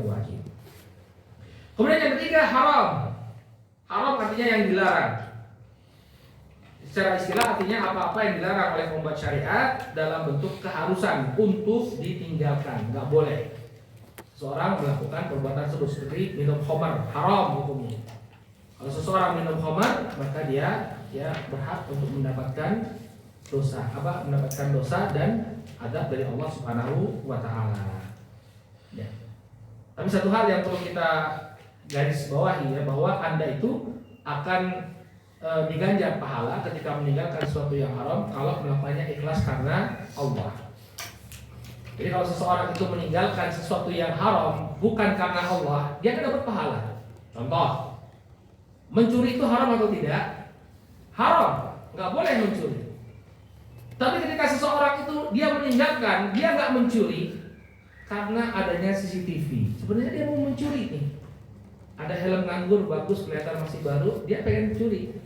wajib. Kemudian yang ketiga haram. Haram artinya yang dilarang. Secara istilah artinya apa-apa yang dilarang oleh pembuat syariat dalam bentuk keharusan untuk ditinggalkan, nggak boleh. seseorang melakukan perbuatan tersebut seperti minum khamar, haram hukumnya. Kalau seseorang minum khamar, maka dia berhak untuk mendapatkan dosa dan azab dari Allah Subhanahu wa taala. Ya. Tapi satu hal yang perlu kita garis bawahi ya, bahwa Anda itu akan diganjar pahala ketika meninggalkan sesuatu yang haram kalau melakukannya ikhlas karena Allah. Jadi kalau seseorang itu meninggalkan sesuatu yang haram bukan karena Allah, dia akan dapat pahala. Contoh, mencuri itu haram atau tidak? Haram, nggak boleh mencuri. Tapi ketika seseorang itu dia meninggalkan, dia nggak mencuri karena adanya CCTV. Sebenarnya dia mau mencuri nih. Ada helm nganggur bagus, kelihatan masih baru, dia pengen mencuri.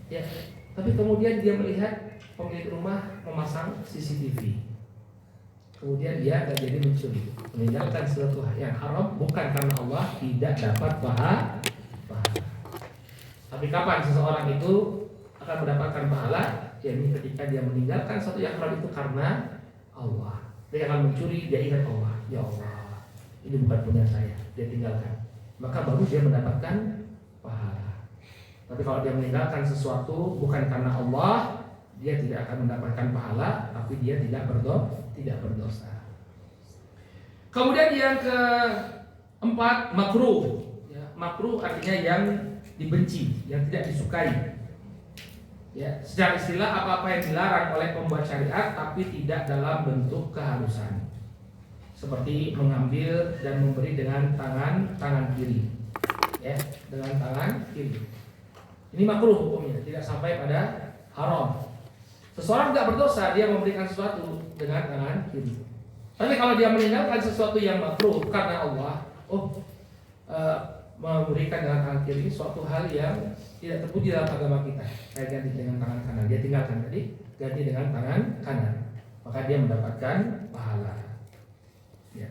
Ya, tapi kemudian dia melihat pemilik rumah memasang CCTV. Kemudian dia nggak jadi mencuri, meninggalkan sesuatu yang haram bukan karena Allah, tidak dapat pahala. Tapi kapan seseorang itu akan mendapatkan pahala? Yakni ketika dia meninggalkan sesuatu yang haram itu karena Allah. Dia akan mencuri, dia ingat Allah. Ya Allah, ini bukan punya saya, dia tinggalkan. Maka baru dia mendapatkan pahala. Tapi kalau dia meninggalkan sesuatu bukan karena Allah, dia tidak akan mendapatkan pahala, tapi dia tidak berdosa. Kemudian yang keempat, makruh. Ya, makruh artinya yang dibenci, yang tidak disukai. Ya, secara istilah apa-apa yang dilarang oleh pembuat syariat tapi tidak dalam bentuk keharusan. Seperti mengambil dan memberi dengan tangan kiri. Ya, dengan tangan kiri. Ini makruh hukumnya, tidak sampai pada haram. Seseorang tidak berdosa dia memberikan sesuatu dengan tangan kiri. Tapi kalau dia meninggalkan sesuatu yang makruh karena Allah, memberikan dengan tangan kiri suatu hal yang tidak terpuji dalam agama kita. Saya ganti dengan tangan kanan, dia tinggalkan tadi, ganti dengan tangan kanan, maka dia mendapatkan pahala. Ya.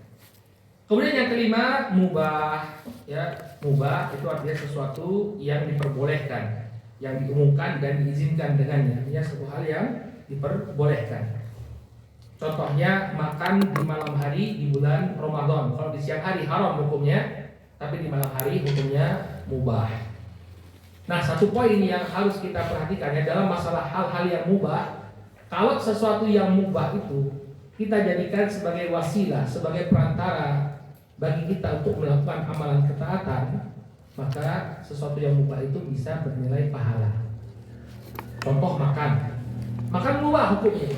Kemudian yang kelima, mubah. Ya, mubah itu artinya sesuatu yang diperbolehkan, yang diumumkan dan diizinkan dengannya. Artinya suatu hal yang diperbolehkan. Contohnya makan di malam hari di bulan Ramadan. Kalau di siang hari haram hukumnya, tapi di malam hari hukumnya mubah. Nah, satu poin yang harus kita perhatikan ya dalam masalah hal-hal yang mubah, kalau sesuatu yang mubah itu kita jadikan sebagai wasilah, sebagai perantara bagi kita untuk melakukan amalan ketaatan, maka sesuatu yang mubah itu bisa bernilai pahala. Contoh makan mubah hukumnya.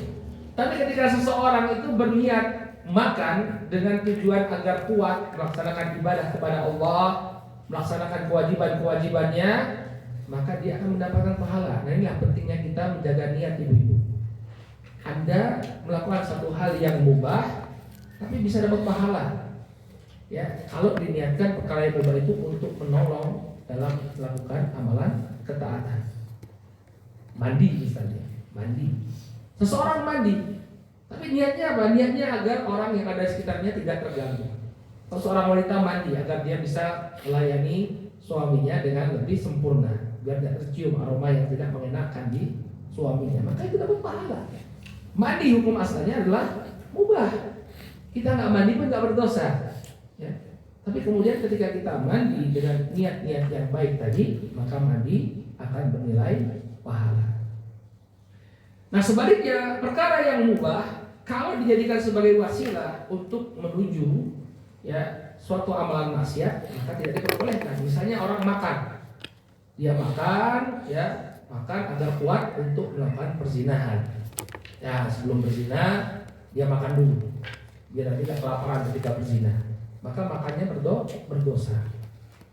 Tapi ketika seseorang itu berniat makan dengan tujuan agar kuat melaksanakan ibadah kepada Allah, melaksanakan kewajiban-kewajibannya, maka dia akan mendapatkan pahala. Nah, inilah pentingnya kita menjaga niat ibu-ibu. Anda melakukan satu hal yang mubah, tapi bisa dapat pahala. Ya, kalau diniatkan perkara yang mubah itu untuk menolong dalam melakukan amalan ketaatan. Mandi misalnya, seseorang mandi, tapi niatnya apa? Niatnya agar orang yang ada di sekitarnya tidak terganggu. Kalau seorang wanita mandi agar dia bisa melayani suaminya dengan lebih sempurna, biar tidak tercium aroma yang tidak mengenakan di suaminya, maka itu dapat pahala. Mandi hukum asalnya adalah mubah. Kita nggak mandi pun nggak berdosa. Ya. Tapi kemudian ketika kita mandi dengan niat-niat yang baik tadi, maka mandi akan bernilai pahala. Nah, sebaliknya perkara yang mubah kalau dijadikan sebagai wasilah untuk menuju ya suatu amalan maksiat, maka tidak diperbolehkan. Misalnya orang makan, dia makan agar kuat untuk melakukan perzinahan. Ya, sebelum berzina dia makan dulu biar tidak kelaparan ketika berzina. Maka makannya berdosa.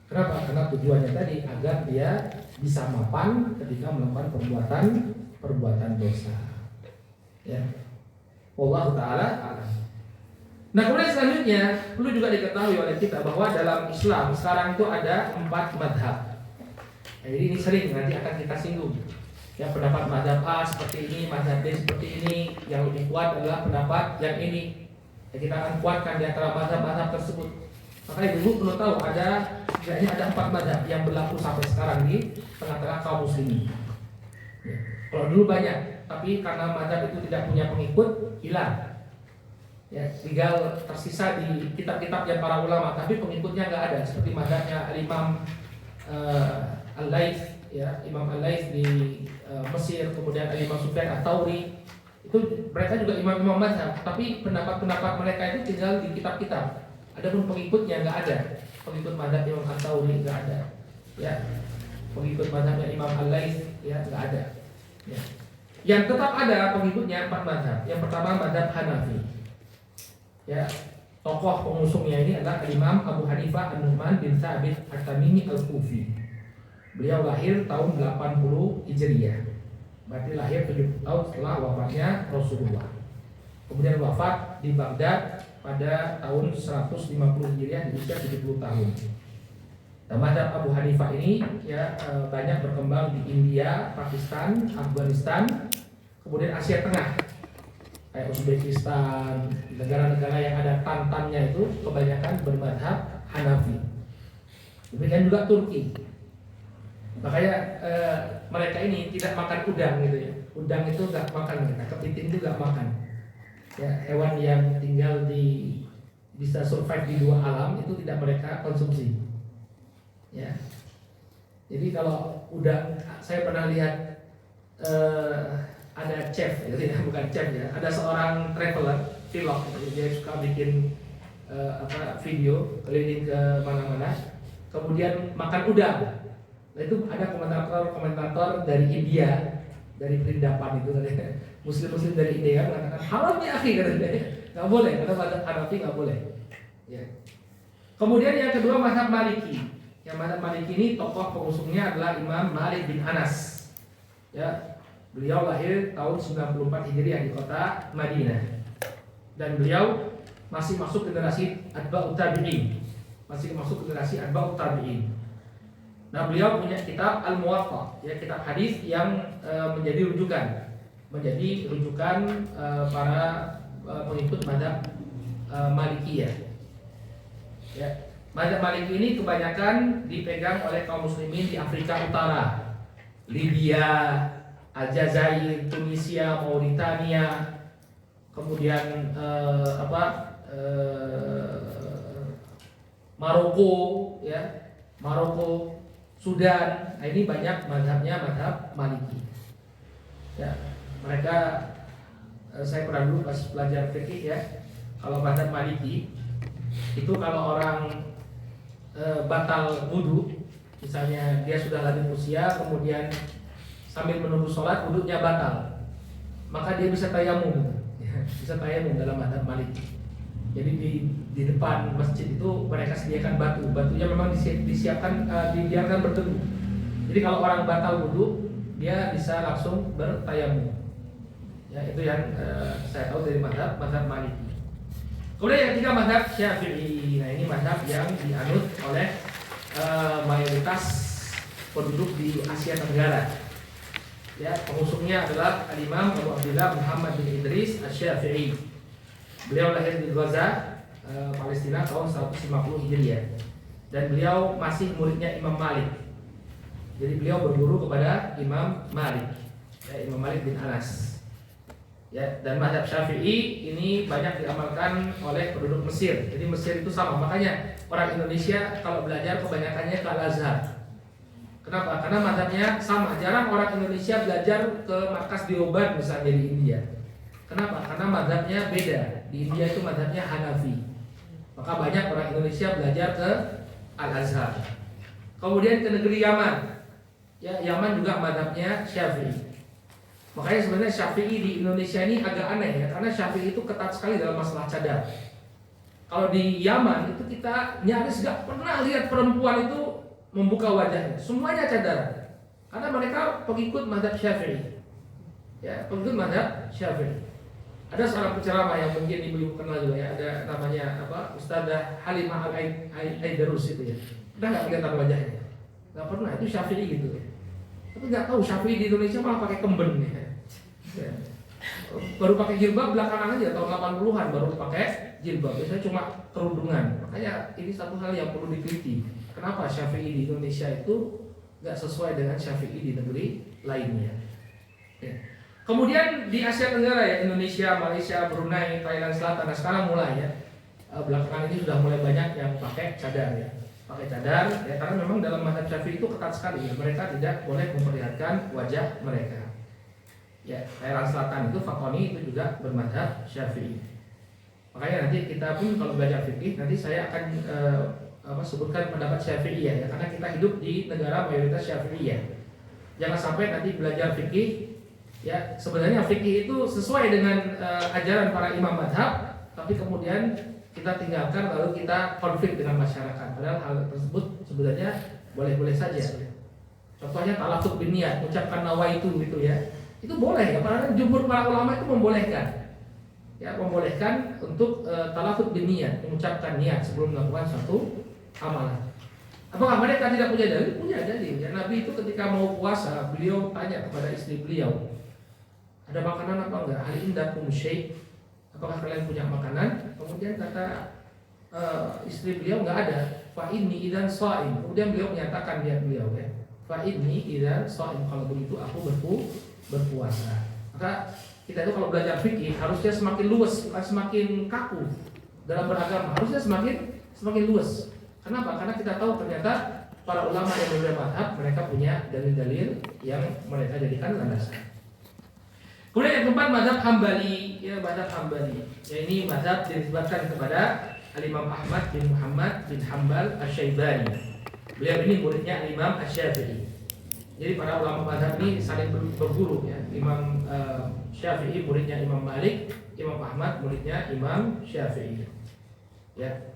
Kenapa? Karena tujuannya tadi agar dia bisa mapan ketika melakukan perbuatan dosa. Ya. Wallahu taala a'lam. Nah, kemudian selanjutnya perlu juga diketahui oleh kita bahwa dalam Islam sekarang itu ada 4 madhab. Nah, jadi ini sering nanti akan kita singgung. Ya, pendapat madhab A seperti ini, madhab B seperti ini, yang lebih kuat adalah pendapat yang ini. Ya, kita akan kuatkan di antara madhab-madhab tersebut. Maka ibu perlu tahu setidaknya ada 4 madhab yang berlaku sampai sekarang di tengah-tengah kaum muslimin. Ya. Kalau dulu banyak, tapi karena madhab itu tidak punya pengikut, hilang. Ya, tinggal tersisa di kitab-kitabnya para ulama, tapi pengikutnya nggak ada. Seperti mazhabnya Imam Al-Laits, ya, Imam Al-Laits di Mesir, kemudian Imam Sufyan Ats-Tsauri, itu mereka juga imam-imam mazhab, tapi pendapat-pendapat mereka itu tinggal di kitab-kitab. Adapun pengikutnya nggak ada. Pengikut mazhab Imam Ats-Tsauri nggak ada. Ya, pengikut mazhabnya Imam Al-Laits ya nggak ada. Ya. Yang tetap ada pengikutnya 4 mazhab. Yang pertama mazhab Hanafi. Ya, tokoh pengusungnya ini adalah Imam Abu Hanifah An-Nu'man bin Tsabit At-Tamimi Al-Kufi. Beliau lahir tahun 80 Hijriah. Berarti lahir 70 tahun setelah wafatnya Rasulullah. Kemudian wafat di Baghdad pada tahun 150 Hijriah di usia 70 tahun. Nah, mazhab Abu Hanifah ini ya banyak berkembang di India, Pakistan, Afghanistan, kemudian Asia Tengah, kayak Uzbekistan, negara-negara yang ada tantannya itu kebanyakan bermazhab Hanafi. Demikian juga Turki. Makanya mereka ini tidak makan udang gitu ya. Udang itu nggak makan mereka, kepiting itu nggak makan. Ya, hewan yang tinggal di bisa survive di 2 alam itu tidak mereka konsumsi. Ya, jadi kalau udah saya pernah lihat ada chef, gitu ya, bukan chef ya, ada seorang traveler, vlog, dia suka bikin video keliling ke mana-mana, kemudian makan udang. Nah itu ada komentator dari India, dari Perindapan itu, Muslim dari India mengatakan haram ya akhi, katanya, nggak boleh, karena mazhab Hanafi nggak boleh. Ya. Kemudian yang kedua mazhab Maliki. Yang mazhab Maliki ini tokoh pengusungnya adalah Imam Malik bin Anas. Ya, beliau lahir tahun 94 Hijriah di kota Madinah. Dan beliau masih masuk generasi Atba'ut Tabi'in. Nah, beliau punya kitab Al-Muwatta, ya, kitab hadis yang menjadi rujukan para pengikut mazhab Malikiyah. Ya. Mazhab Maliki ini kebanyakan dipegang oleh kaum muslimin di Afrika Utara, Libya, Aljazair, Tunisia, Mauritania, kemudian Maroko, ya, Sudan. Nah, ini banyak mazhabnya mazhab Maliki. Ya, mereka saya pernah dulu pas belajar fikih ya, kalau mazhab Maliki itu kalau orang batal wudhu, misalnya dia sudah lanjut usia, kemudian sambil menunggu sholat wudhunya batal, maka dia bisa tayamum, bisa tayamum dalam mazhab Maliki. Jadi di depan masjid itu mereka sediakan batunya memang disiapkan, dibiarkan berteduh. Jadi kalau orang batal wudhu, dia bisa langsung bertayamum. Ya, itu yang saya tahu dari mazhab Maliki. Kemudian yang ketiga mazhab Syafi'i. Nah, ini mazhab yang dianut oleh mayoritas penduduk di Asia Tenggara. Ya, pengusungnya adalah Al-Imam Abu Abdullah Muhammad bin Idris Asy-Syafi'i. Beliau lahir di Gaza, Palestina tahun 150 Hijriah. Dan beliau masih muridnya Imam Malik. Jadi beliau berguru kepada Imam Malik, ya, Imam Malik bin Anas. Ya, dan mazhab Syafi'i ini banyak diamalkan oleh penduduk Mesir. Jadi Mesir itu sama, makanya orang Indonesia kalau belajar kebanyakannya ke Al-Azhar. Kenapa? Karena mazhabnya sama. Jarang orang Indonesia belajar ke markas Deoband misalnya di India. Kenapa? Karena mazhabnya beda. Di India itu mazhabnya Hanafi. Maka banyak orang Indonesia belajar ke Al-Azhar. Kemudian ke negeri Yaman. Ya, Yaman juga mazhabnya Syafi'i. Makanya sebenarnya Syafi'i di Indonesia ini agak aneh ya, karena Syafi'i itu ketat sekali dalam masalah cadar. Kalau di Yaman itu kita nyaris gak pernah lihat perempuan itu membuka wajahnya, semuanya cadar. Karena mereka pengikut mazhab Syafi'i. Ya, pengikut mazhab Syafi'i. Ada seorang penceramah yang mungkin ibu-ibu kenal juga ya, ada namanya Ustadzah Halimah Al-Aidarus itu ya. Udah gak kelihatan wajahnya? Gak pernah, itu Syafi'i gitu. Tapi nggak tahu Syafi'i di Indonesia malah pakai kemben ya. Ya. Baru pakai jilbab belakangan aja tahun 80-an baru pakai jilbab. Biasanya cuma kerudungan. Makanya ini satu hal yang perlu diteliti. Kenapa Syafi'i di Indonesia itu nggak sesuai dengan Syafi'i di negeri lainnya? Ya. Kemudian di Asia Tenggara ya, Indonesia, Malaysia, Brunei, Thailand Selatan, nah sekarang mulai ya, belakangan ini sudah mulai banyak yang pakai cadar ya, karena memang dalam mazhab Syafi'i itu ketat sekali ya, mereka tidak boleh memperlihatkan wajah mereka. Ya, Thailand Selatan itu Fakoni itu juga bermadzhab Syafi'i. Makanya nanti kita pun kalau belajar fikih nanti saya akan sebutkan pendapat Syafi'i ya, karena kita hidup di negara mayoritas Syafi'i ya. Jangan sampai nanti belajar fikih ya, sebenarnya fikih itu sesuai dengan ajaran para imam mazhab, tapi kemudian kita tinggalkan lalu kita konflik dengan masyarakat. Padahal hal tersebut sebenarnya boleh-boleh saja. Contohnya talafut bin niyat, ucapkan nawaitu gitu ya. Itu boleh ya, karena jumhur para ulama itu membolehkan. Ya, membolehkan untuk talafut bin niyat, mengucapkan niat sebelum melakukan suatu amalan. Apakah mereka tidak punya dalil? Punya dalil. Ya, Nabi itu ketika mau puasa, beliau tanya kepada istri beliau, ada makanan apa enggak? Hal indakum syai'? Apakah kalian punya makanan? Kemudian kata istri beliau enggak ada. Fa inni idzan shaim. Kemudian beliau menyatakan niat beliau ya. Fa inni idzan shaim, kalau begitu aku berpuasa. Maka kita itu kalau belajar fikih harusnya semakin luas, bukan semakin kaku dalam beragama. Harusnya semakin luas. Kenapa? Karena kita tahu ternyata para ulama yang berbeda mazhab mereka punya dalil-dalil yang mereka jadikan landasan. Kemudian yang keempat mazhab Hambali, ya mazhab Hambali. Ya ini mazhab dinisbatkan kepada Al-Imam Ahmad bin Muhammad bin Hambal Asy-Syaibani. Beliau ini muridnya Imam Asy-Syafi'i. Jadi para ulama mazhab ini saling berguru ya. Imam Syafi'i muridnya Imam Malik, Imam Ahmad muridnya Imam Syafi'i. Ya.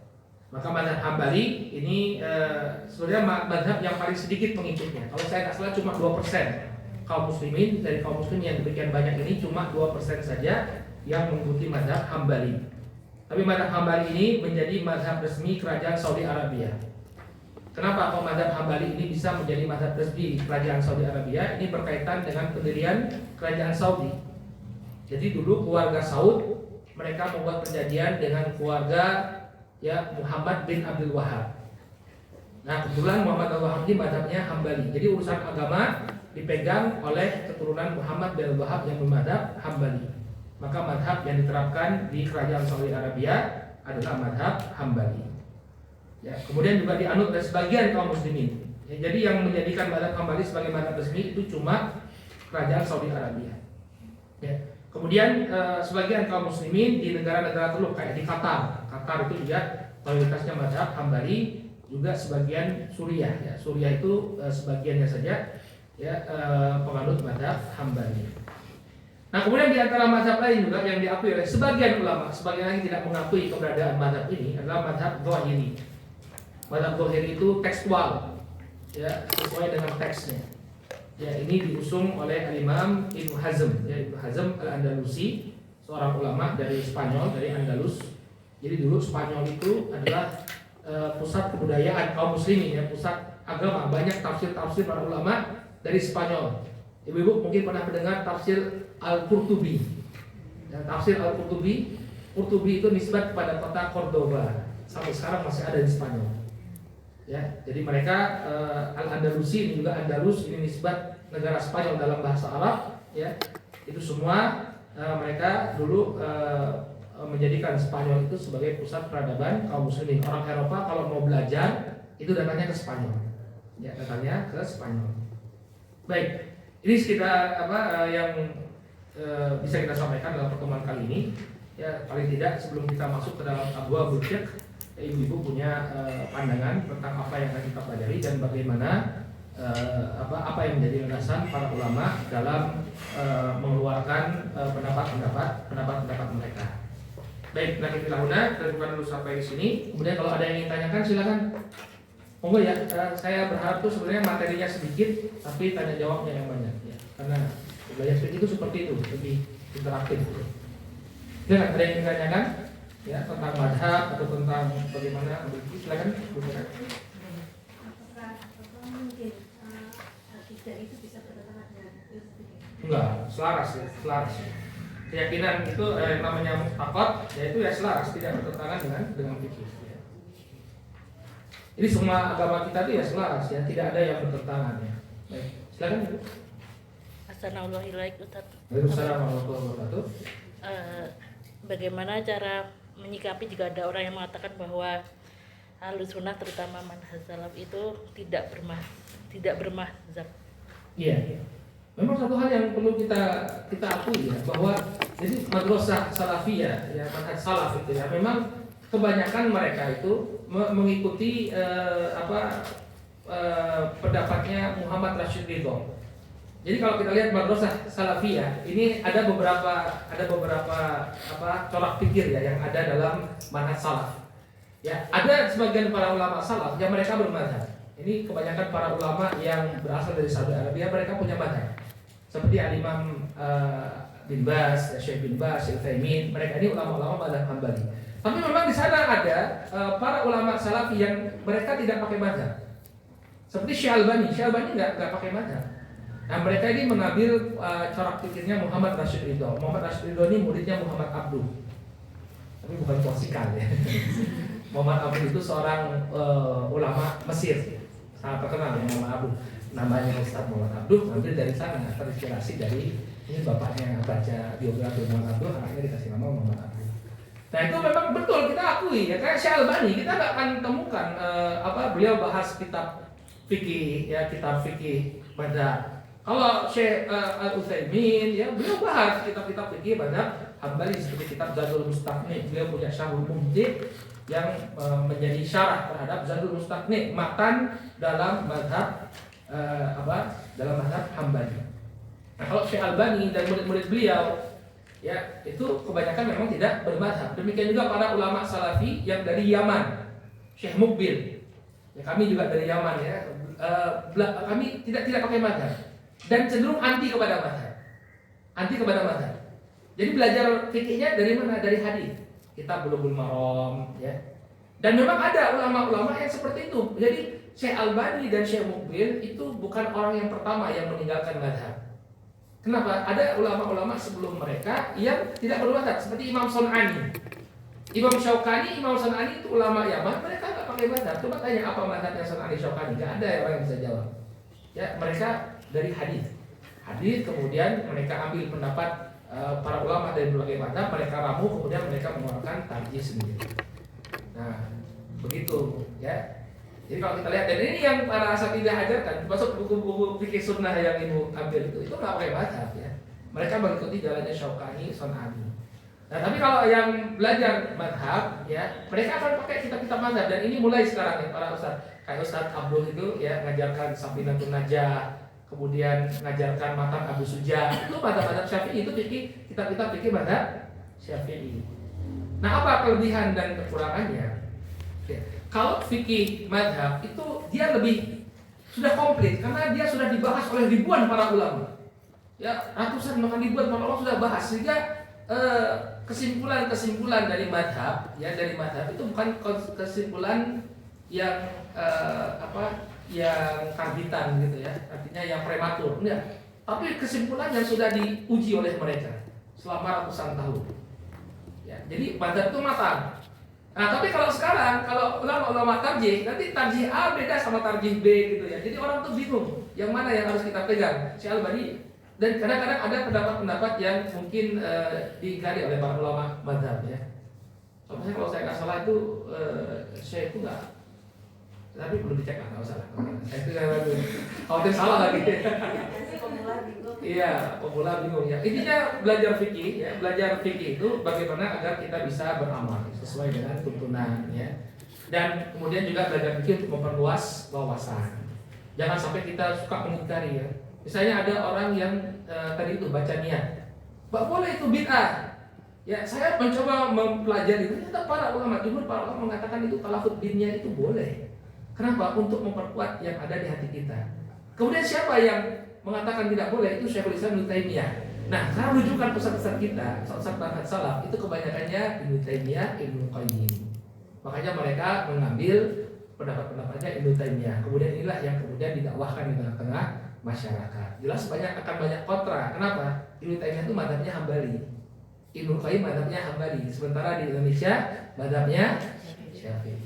Maka mazhab Hambali ini sebenarnya mazhab yang paling sedikit pengikutnya. Kalau saya tidak salah cuma 2%. Kaum muslimin, dari kaum muslim yang demikian banyak ini cuma 2% saja yang mengikuti mazhab Hambali. Tapi mazhab Hambali ini menjadi mazhab resmi kerajaan Saudi Arabia. Kenapa kok mazhab Hambali ini bisa menjadi mazhab resmi kerajaan Saudi Arabia? Ini berkaitan dengan pendirian kerajaan Saudi. Jadi dulu keluarga Saud mereka membuat perjanjian dengan keluarga ya Muhammad bin Abdul Wahab. Nah kebetulan Muhammad bin Abdul Wahab ini mazhabnya Hambali. Jadi urusan agama dipegang oleh keturunan Muhammad bin Abdul Wahab yang bermadzhab Hambali. Maka mazhab yang diterapkan di kerajaan Saudi Arabia adalah mazhab Hambali. Ya, kemudian juga dianut oleh sebagian kaum muslimin. Ya, jadi yang menjadikan mazhab Hambali sebagai mazhab resmi itu cuma kerajaan Saudi Arabia. Ya. Kemudian sebagian kaum muslimin di negara-negara teluk kayak di Qatar. Qatar itu juga mayoritasnya mazhab Hambali, juga sebagian Suriah. Ya. Suriah itu sebagiannya saja ya penganut mazhab Hambali. Nah kemudian di antara mazhab lain juga yang diakui oleh sebagian ulama, sebagian yang tidak mengakui keberadaan mazhab ini adalah mazhab Zahiri. Mazhab Zahiri itu tekstual, ya sesuai dengan teksnya. Ya ini diusung oleh Imam Ibnu Hazm, ya Ibnu Hazm Al-Andalusi, seorang ulama dari Spanyol, dari Andalus. Jadi dulu Spanyol itu adalah pusat kebudayaan kaum muslimin, ya pusat agama, banyak tafsir-tafsir para ulama dari Spanyol. Ibu-ibu mungkin pernah mendengar tafsir Al-Qurtubi. Dan tafsir Al-Qurtubi, Qurtubi itu nisbat kepada kota Cordoba. Sampai sekarang masih ada di Spanyol. Ya, jadi mereka Al-Andalusi, ini juga Andalus, ini nisbat negara Spanyol dalam bahasa Arab. Ya, itu semua mereka dulu menjadikan Spanyol itu sebagai pusat peradaban kaum muslimin. Orang Eropa kalau mau belajar itu datangnya ke Spanyol. Ya, datangnya ke Spanyol. Baik, ini sekitar yang bisa kita sampaikan dalam pertemuan kali ini. Ya, paling tidak sebelum kita masuk ke dalam abwabul fiqh, ibu-ibu punya pandangan tentang apa yang akan kita pelajari dan bagaimana apa yang menjadi landasan para ulama dalam mengeluarkan pendapat mereka. Baik, nanti kita bukan dulu sampai di sini. Kemudian kalau ada yang ingin tanyakan silakan. Monggo ya, saya berharap tuh sebenarnya materinya sedikit, tapi tanya jawabnya yang banyak ya. Karena belajar fikih itu seperti itu, lebih interaktif. Silakan, ada yang ingin tanyakan ya tentang madhab atau tentang bagaimana fikih, silakan.
Mungkin akidah itu bisa bertentangan dengan fikih?
Enggak, selaras ya, selaras. Keyakinan itu namanya mu'taqad, yaitu ya selaras, tidak bertentangan dengan fikih. Ini semua agama kita itu ya selaras ya, tidak ada yang bertentangan ya. Baik, silakan.
Ahsanallahu ilaik Ustaz.
Waalaikumsalam warahmatullahi wabarakatuh.
Bagaimana cara menyikapi jika ada orang yang mengatakan bahwa Ahlus Sunnah terutama manhaj salaf itu tidak bermazhab?
Iya. Memang satu hal yang perlu kita akui ya, bahwa jadi madrasah salafiyah ya, manhaj salaf itu ya, memang kebanyakan mereka itu mengikuti pendapatnya Muhammad Rashid Ridho. Jadi kalau kita lihat madrasah salafiyah ini ada beberapa corak pikir ya yang ada dalam manhaj salaf. Ya, ada sebagian para ulama salaf yang mereka bermadzhab. Ini kebanyakan para ulama yang berasal dari Saudi Arabia, mereka punya mazhab. Seperti Al-Imam bin Baz, Syekh bin Baz, Syekh Utsaimin, mereka ini ulama-ulama mazhab Hambali. Tapi memang di sana ada para ulama salafi yang mereka tidak pakai mazhab. Seperti Syekh Albani nggak pakai mazhab. Nah, mereka ini mengambil corak pikirnya Muhammad Rashid Ridho. Muhammad Rashid Ridho ini muridnya Muhammad Abduh. Tapi bukan klasikal ya. Muhammad Abduh itu seorang ulama Mesir, sangat terkenal ya Muhammad Abduh. Namanya Ustaz Muhammad Abduh, ambil dari sana, terinspirasi dari ini bapaknya baca biografi Muhammad Abduh, anaknya dikasih nama Muhammad Abduh. Nah itu memang betul kita akui ya, kayak Syekh Albani kita nggak akan temukan beliau bahas kitab fikih ya, kitab fikih pada. Kalau Syekh Al-Utsaimin ya, beliau bahas kitab-kitab fikih pada Hambali seperti kitab Zadul Mustaqni, beliau punya Syarhul Mumti yang menjadi syarah terhadap Zadul Mustaqni, matan dalam mazhab dalam mazhab Hambali. Nah, kalau Syekh Albani dan murid-murid beliau ya, itu kebanyakan memang tidak bermazhab. Demikian juga para ulama salafi yang dari Yaman, Syekh Mukbil. Ya, kami juga dari Yaman ya. Kami tidak pakai mazhab dan cenderung anti kepada mazhab. Jadi belajar fikihnya dari mana? Dari hadis. Kitab Bulughul Maram ya. Dan memang ada ulama-ulama yang seperti itu. Jadi Syekh Albani dan Syekh Mukbil itu bukan orang yang pertama yang meninggalkan mazhab. Kenapa? Ada ulama-ulama sebelum mereka yang tidak bermazhab seperti Imam Son'ani, Imam Syaukani. Imam Son'ani itu ulama Yaman, mereka nggak pakai mazhab. Coba tanya apa mazhabnya Son'ani, Syaukani, nggak ada orang yang bisa jawab. Ya, mereka dari hadis, kemudian mereka ambil pendapat para ulama dari berbagai mazhab, mereka ramu, kemudian mereka mengeluarkan tarjih sendiri. Nah, begitu ya. Jadi kalau kita lihat, dan ini yang para asatidzah ajarkan, masuk buku-buku fikih sunnah yang ibu ambil itu nggak pakai mazhab ya. Mereka mengikuti jalannya Syaukani, Son'ani. Nah, tapi kalau yang belajar mazhab ya, mereka akan pakai kitab-kitab mazhab, dan ini mulai sekarang ya para ustaz. Kayak Ustaz Abdul itu ya ngajarkan Safinatun Najah, kemudian ngajarkan Matan Abu Suja. Itu mazhab Syafi'i, itu fikih, kitab-kitab fikih mazhab Syafi'i. Nah, apa kelebihan dan kekurangannya? Ya. Kalau fikih mazhab itu dia lebih sudah komplit karena dia sudah dibahas oleh ribuan para ulama. Ya, ratusan bahkan ribuan para ulama sudah bahas, sehingga kesimpulan-kesimpulan dari mazhab itu bukan kesimpulan yang yang karbitan gitu ya, artinya yang prematur, enggak. Tapi kesimpulan yang sudah diuji oleh mereka selama ratusan tahun. Ya, jadi mazhab itu matang. Nah, tapi kalau sekarang, kalau ulama-ulama tarjih, nanti tarjih A beda sama tarjih B gitu ya. Jadi orang tuh bingung, yang mana yang harus kita pegang, Syekh Albani. Dan kadang-kadang ada pendapat-pendapat yang mungkin diingkari oleh para ulama mazhab ya. Contohnya kalau saya nggak salah itu, saya itu nggak, tapi perlu dicek lah, nggak usah lah. Saya itu khawatir salah lagi. Iya, pemula bingung ya. Intinya belajar fikih ya, belajar fikih itu bagaimana agar kita bisa beramal sesuai dengan tuntunan ya. Dan kemudian juga belajar fikih untuk memperluas wawasan. Jangan sampai kita suka mengingkari ya. Misalnya ada orang yang tadi itu baca niat, boleh itu bid'ah. Ya, saya mencoba mempelajari, ternyata para ulama mengatakan itu talafut binnya itu boleh. Kenapa? Untuk memperkuat yang ada di hati kita. Kemudian siapa yang mengatakan tidak boleh? Itu Syekhul Islam Ibnu Taimiyah. Nah, karena rujukan ustaz-ustaz kita, ustaz manhaj salaf itu kebanyakannya Ibnu Taimiyah, Ibnu Qayyim. Makanya mereka mengambil pendapat-pendapatnya Ibnu Taimiyah. Kemudian inilah yang kemudian didakwahkan di tengah-tengah masyarakat. Jelas akan banyak kontra. Kenapa? Ibnu Taimiyah itu mazhabnya Hambali, Ibnu Qayyim mazhabnya Hambali. Sementara di Indonesia mazhabnya Syafi'i.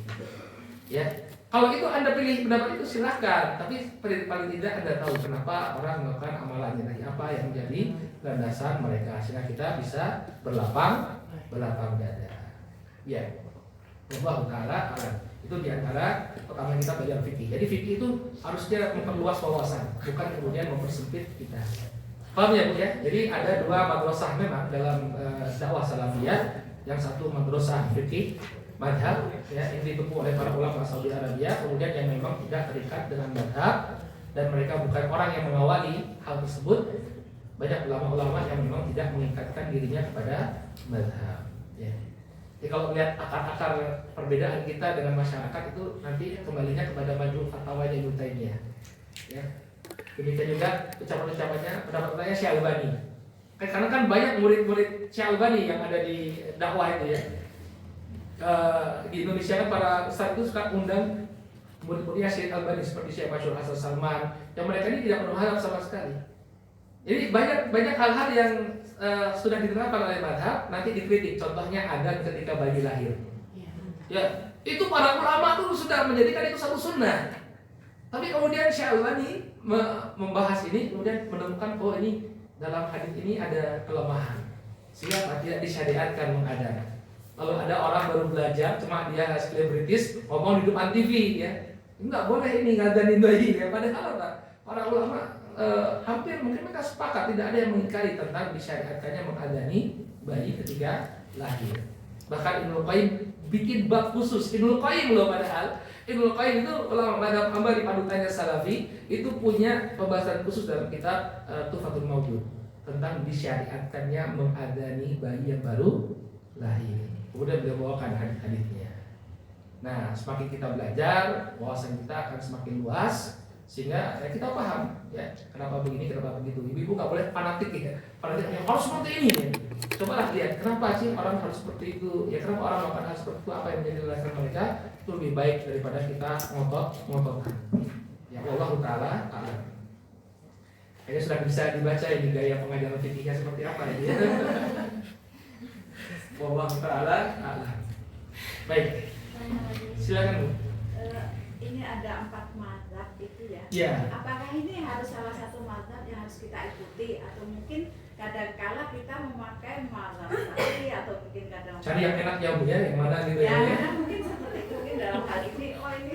Ya. Kalau itu Anda pilih pendapat itu silahkan, tapi paling tidak Anda tahu kenapa orang melakukan amalannya dari apa yang menjadi landasan mereka, sehingga kita bisa berlapang dada. Ya, Allah Taala alam. Itu diantara pertama kita belajar fikih. Jadi fikih itu harusnya memperluas wawasan, bukan kemudian mempersempit kita. Paham ya Bu ya? Jadi ada dua madrasah memang dalam dakwah salafiyah. Yang satu madrasah fikih madhab ya, yang ditempuh oleh para ulama Saudi Arabia, kemudian yang memang tidak terikat dengan madhab dan mereka bukan orang yang mengawali hal tersebut. Banyak ulama-ulama yang memang tidak mengikatkan dirinya kepada madhab ya. Jadi kalau melihat akar-akar perbedaan kita dengan masyarakat itu nanti kembalinya kepada Majmu' Fatawanya Ibnu Taimiyah ya. Demikian juga ucapan-ucapannya, pendapat-pendapatnya Syekh Albani. Karena kan banyak murid-murid Syekh Albani yang ada di dakwah itu ya. Di Indonesia kan para ustadz itu suka undang murid-muridnya Syekh Albani seperti Syekh Masyhur Hasan Salman, yang mereka ini tidak berharap sama sekali. Jadi banyak hal-hal yang sudah diterapkan oleh madhab nanti dikritik. Contohnya ada ketika bayi lahir. Ya, itu para ulama tuh sudah menjadikan itu satu sunnah. Tapi kemudian Syekh Albani membahas ini, kemudian menemukan oh ini dalam hadis ini ada kelemahan, sehingga tidak disyariatkan mengadaan. Lalu ada orang baru belajar, cuma dia selebritis ngomong di depan TV ya, nggak boleh ini ngadanin bayi ya. Padahal para ulama hampir mungkin mereka sepakat tidak ada yang mengingkari tentang disyariatkannya mengadani bayi ketika lahir. Bahkan Ibnu Qayyim bikin bab khusus. Ibnu Qayyim loh, padahal Ibnu Qayyim itu ulama madhab Hambali panutannya Salafi, itu punya pembahasan khusus dalam kitab Tuhfatul Maulud tentang disyariatkannya mengadani bayi yang baru lahir. Kemudian beliau bawakan hadis-hadisnya. Nah, semakin kita belajar, wawasan kita akan semakin luas, sehingga ya, kita paham ya kenapa begini, kenapa begitu. Ibu-ibu nggak boleh fanatik ya, fanatik yang harus seperti ini ya. Cobalah lihat kenapa sih orang harus seperti itu. Ya kenapa orang melakukan hal seperti itu, apa yang menjadi alasan mereka, itu lebih baik daripada kita ngotot-ngototan. Ya Allah Taala alam. Kayaknya sudah bisa dibaca ini gaya pengajaran fikihnya seperti apa ya. Allah Taala alam. Baik. Silakan Bu.
Ini ada 4 mazhab itu ya.
Iya.
Apakah ini harus salah satu mazhab yang harus kita ikuti, atau mungkin kadang-kala kita memakai mazhab Syafi'i, atau mungkin kadang
Cari yang enak ya Bu ya, yang mana gitu
ya,
ya.
mungkin seperti itu. Mungkin dalam hal ini ini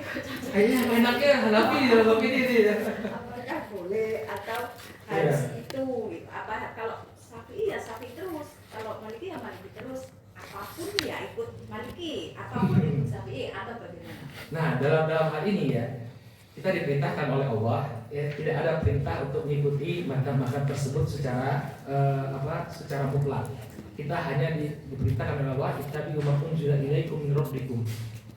Kayaknya yang enaknya Hanafi dalam bab ini ya.
apakah boleh atau harus itu gitu. Apa kalau Syafi'i ya Syafi'i terus, kalau Maliki ya Maliki terus, apapun ya ikut Maliki, apapun ikut Syafi'i, atau bagaimana?
Nah, dalam hal ini ya, kita diperintahkan oleh Allah ya, tidak ada perintah untuk mengikuti mazhab-mazhab tersebut secara secara mutlak. Kita hanya diperintahkan oleh Allah, ittabi'u ma unzila ilaikum min rabbikum.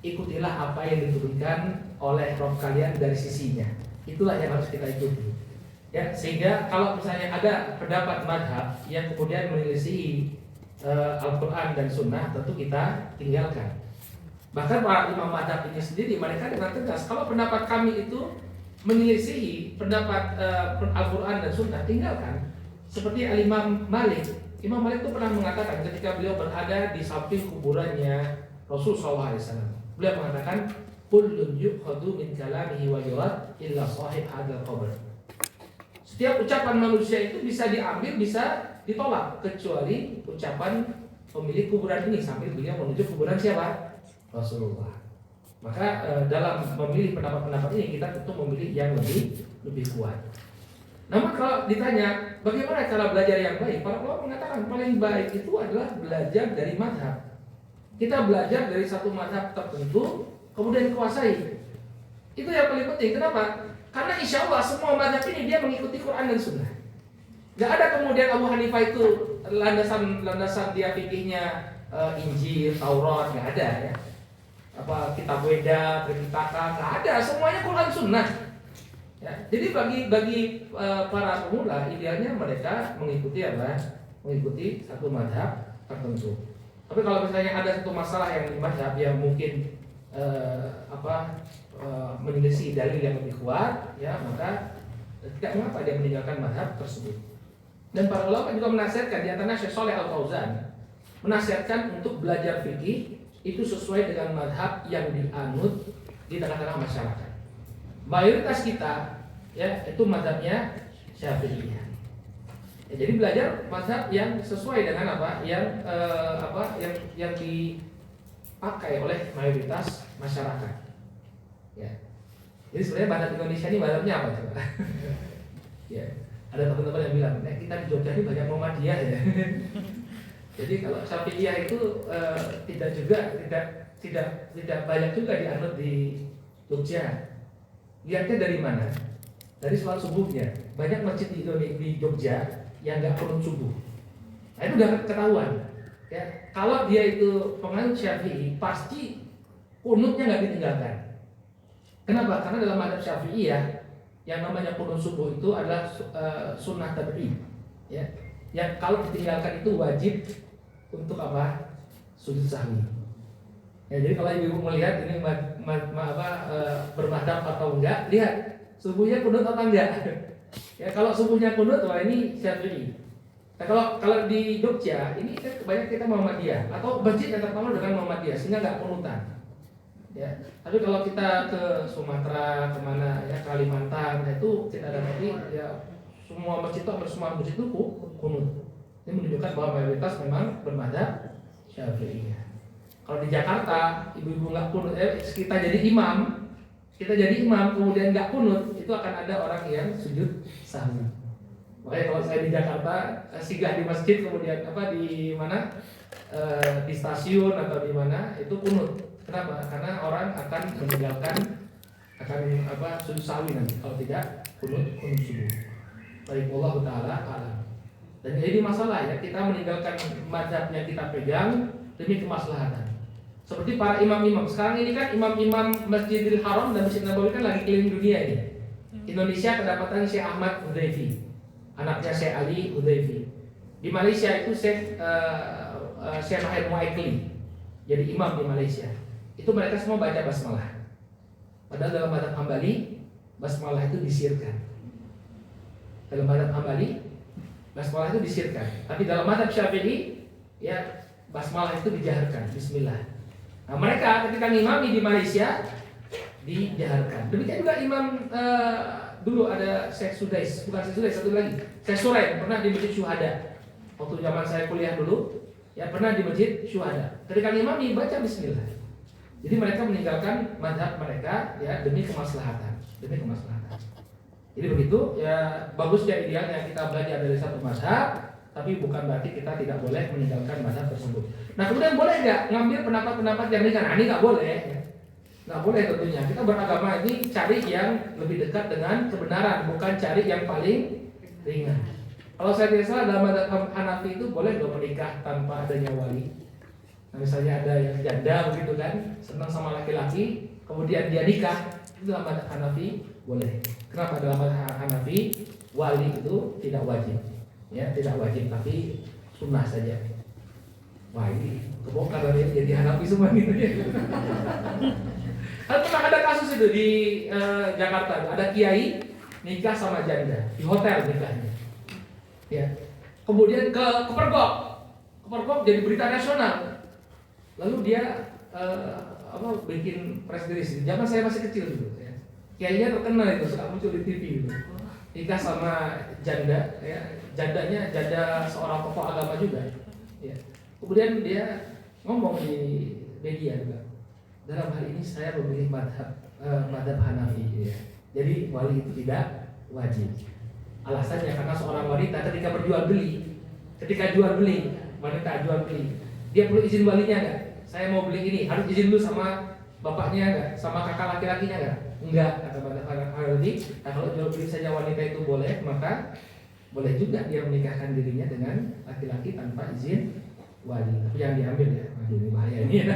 Ikutilah apa yang diturunkan oleh Rabb kalian dari sisinya. Itulah yang harus kita ikuti. Ya, sehingga kalau misalnya ada pendapat mazhab yang kemudian menyelisihi Al-Quran dan Sunnah, tentu kita tinggalkan. Bahkan para imam mazhab ini sendiri mereka dengan tegas, kalau pendapat kami itu menyelisihi pendapat Al-Quran dan Sunnah, tinggalkan. Seperti Al-Imam Malik. Imam Malik itu pernah mengatakan ketika beliau berada di samping kuburannya Rasul SAW, beliau mengatakan, kullun yukhadu min kalamihi wa yurad illa sahib hadzal qabr. Setiap ucapan manusia itu bisa diambil, bisa ditolak, kecuali ucapan pemilik kuburan ini, sambil beliau menuju kuburan siapa? Rasulullah. Maka dalam memilih pendapat-pendapat ini kita tentu memilih yang lebih kuat. Namun kalau ditanya bagaimana cara belajar yang baik, para ulama mengatakan paling baik itu adalah belajar dari mazhab. Kita belajar dari satu mazhab tertentu, kemudian kuasai. Itu yang paling penting. Kenapa? Karena insya Allah semua mazhab ini dia mengikuti Quran dan Sunnah. Gak ada kemudian Abu Hanifah itu landasan dia fikihnya Injil, Taurat, gak ada ya. Apa kitab Weda, Tripitaka, gak ada. Semuanya Quran Sunnah. Ya, jadi bagi para pemula idealnya mereka mengikuti apa? Mengikuti satu mazhab tertentu. Tapi kalau misalnya ada satu masalah yang di mazhab yang mungkin menyelisih dalil yang lebih kuat, ya maka tidak mengapa dia meninggalkan mazhab tersebut. Dan para ulama juga menasihatkan, di antaranya Syekh Shalih Al-Fauzan menasihatkan untuk belajar fikih itu sesuai dengan mazhab yang dianut di tengah-tengah masyarakat. Mayoritas kita ya itu mazhabnya Syafi'iyah. Ya, jadi belajar mazhab yang sesuai dengan yang dipakai oleh mayoritas masyarakat. Ya. Jadi sebenarnya mazhab Indonesia ini mazhabnya apa coba? Ya, ada teman-teman yang bilang, kita di Jogja ini banyak Muhammadiyah ya. Jadi kalau Syafi'iyah itu tidak banyak juga dianut di Jogja. Lihatnya dari mana? Dari sholat subuhnya. Banyak masjid di Jogja yang nggak kunut subuh. Nah, itu udah ketahuan. Ya, kalau dia itu penganut Syafi'i, pasti kunutnya nggak ditinggalkan. Kenapa? Karena dalam mazhab Syafi'iyah yang namanya kunut subuh itu adalah sunnah tabi'i. Ya, yang kalau ditinggalkan itu wajib untuk apa? Sujud sahwi. Ya, jadi kalau ibu melihat ini bermadhab atau enggak, lihat subuhnya kunut atau enggak. Ya, kalau subuhnya kunut, wah ini Syafi'i. Nah, kalau di Jogja ini kebanyakan kita Muhammadiyah atau masjid yang terkenal dengan Muhammadiyah sehingga enggak kunutan. Ya, tapi kalau kita ke Sumatera, kemana ya Kalimantan, itu kita dapati ya semua masjid itu semua masjid itu kunut. Ini menunjukkan bahwa mayoritas memang bermadhab Syafi'iyah. Kalau di Jakarta, ibu-ibu nggak kunut, kita jadi imam kemudian nggak kunut, itu akan ada orang yang sujud sahwi. Makanya kalau saya di Jakarta singgah di masjid kemudian di mana di stasiun atau di mana itu kunut. Kenapa? Karena orang akan meninggalkan sujud sahwi nanti kalau tidak kunut subuh. Baik, Allah Taala alam. Dan jadi masalah ya kita meninggalkan mazhabnya kita pegang demi kemaslahatan. Seperti para imam-imam sekarang ini kan imam-imam Masjidil Haram dan Masjid Nabawi kan lagi keliling dunia ini. Indonesia kedapatan Syekh Ahmad Hudayfi, anaknya Syekh Ali Hudayfi. Di Malaysia itu Syekh Mahir Muaikli, jadi imam di Malaysia. Itu mereka semua baca basmalah. Padahal dalam mazhab Hambali basmalah itu disirkan. Dalam mazhab Hambali basmalah itu disirkan. Tapi dalam mazhab Syafi'i ya basmalah itu dijaharkan, bismillah. Nah, mereka ketika ngimami di Malaysia dijaharkan. Demikian juga imam dulu ada Syekh Sudais, bukan Syekh Sudais, satu lagi Syekh Suraim pernah di Masjid Syuhada. Waktu zaman saya kuliah dulu, ya pernah di Masjid Syuhada. Ketika ngimami baca bismillah. Jadi mereka meninggalkan mazhab mereka ya demi kemaslahatan, Jadi begitu ya bagusnya idealnya kita belajar dari satu mazhab, tapi bukan berarti kita tidak boleh meninggalkan mazhab tersebut. Nah kemudian boleh nggak ngambil pendapat-pendapat yang ringan? Nah, ini nggak boleh, nggak boleh tentunya. Kita beragama ini cari yang lebih dekat dengan kebenaran, bukan cari yang paling ringan. Kalau saya tidak salah dalam mazhab Hanafi itu boleh loh menikah tanpa adanya wali. Nah, misalnya ada yang janda begitu kan, senang sama laki-laki, kemudian dia nikah, itu dalam mazhab Hanafi boleh. Kenapa? Dalam mazhab Hanafi wali itu tidak wajib. Ya, tidak wajib, tapi sunnah saja. Wah ini kebongkar dari ini jadi Hanafi semua gitu ya. Pernah ada kasus itu di Jakarta, ada kiai nikah sama janda di hotel nikahnya. Ya, kemudian ke Kepergok jadi berita nasional. Lalu dia bikin press release. Zaman saya masih kecil dulu. Ya. Kiainya terkenal itu suka muncul di TV gitu. Nikah sama janda, ya. Jandanya janda seorang tokoh agama juga. Ya. Kemudian dia ngomong di media juga. Dalam hal ini saya memilih madhab Hanafi. Ya. Jadi wali itu tidak wajib. Alasannya karena seorang wanita ketika jual beli, wanita jual beli, dia perlu izin walinya nggak? Saya mau beli ini, harus izin dulu sama bapaknya nggak? Sama kakak laki-lakinya nggak? Enggak, kata madhab Hanafi. Nah, kalau jual beli saja wanita itu boleh, maka boleh juga dia menikahkan dirinya dengan laki-laki tanpa izin wali. Tapi yang diambil ya, aduh ini bahaya ini.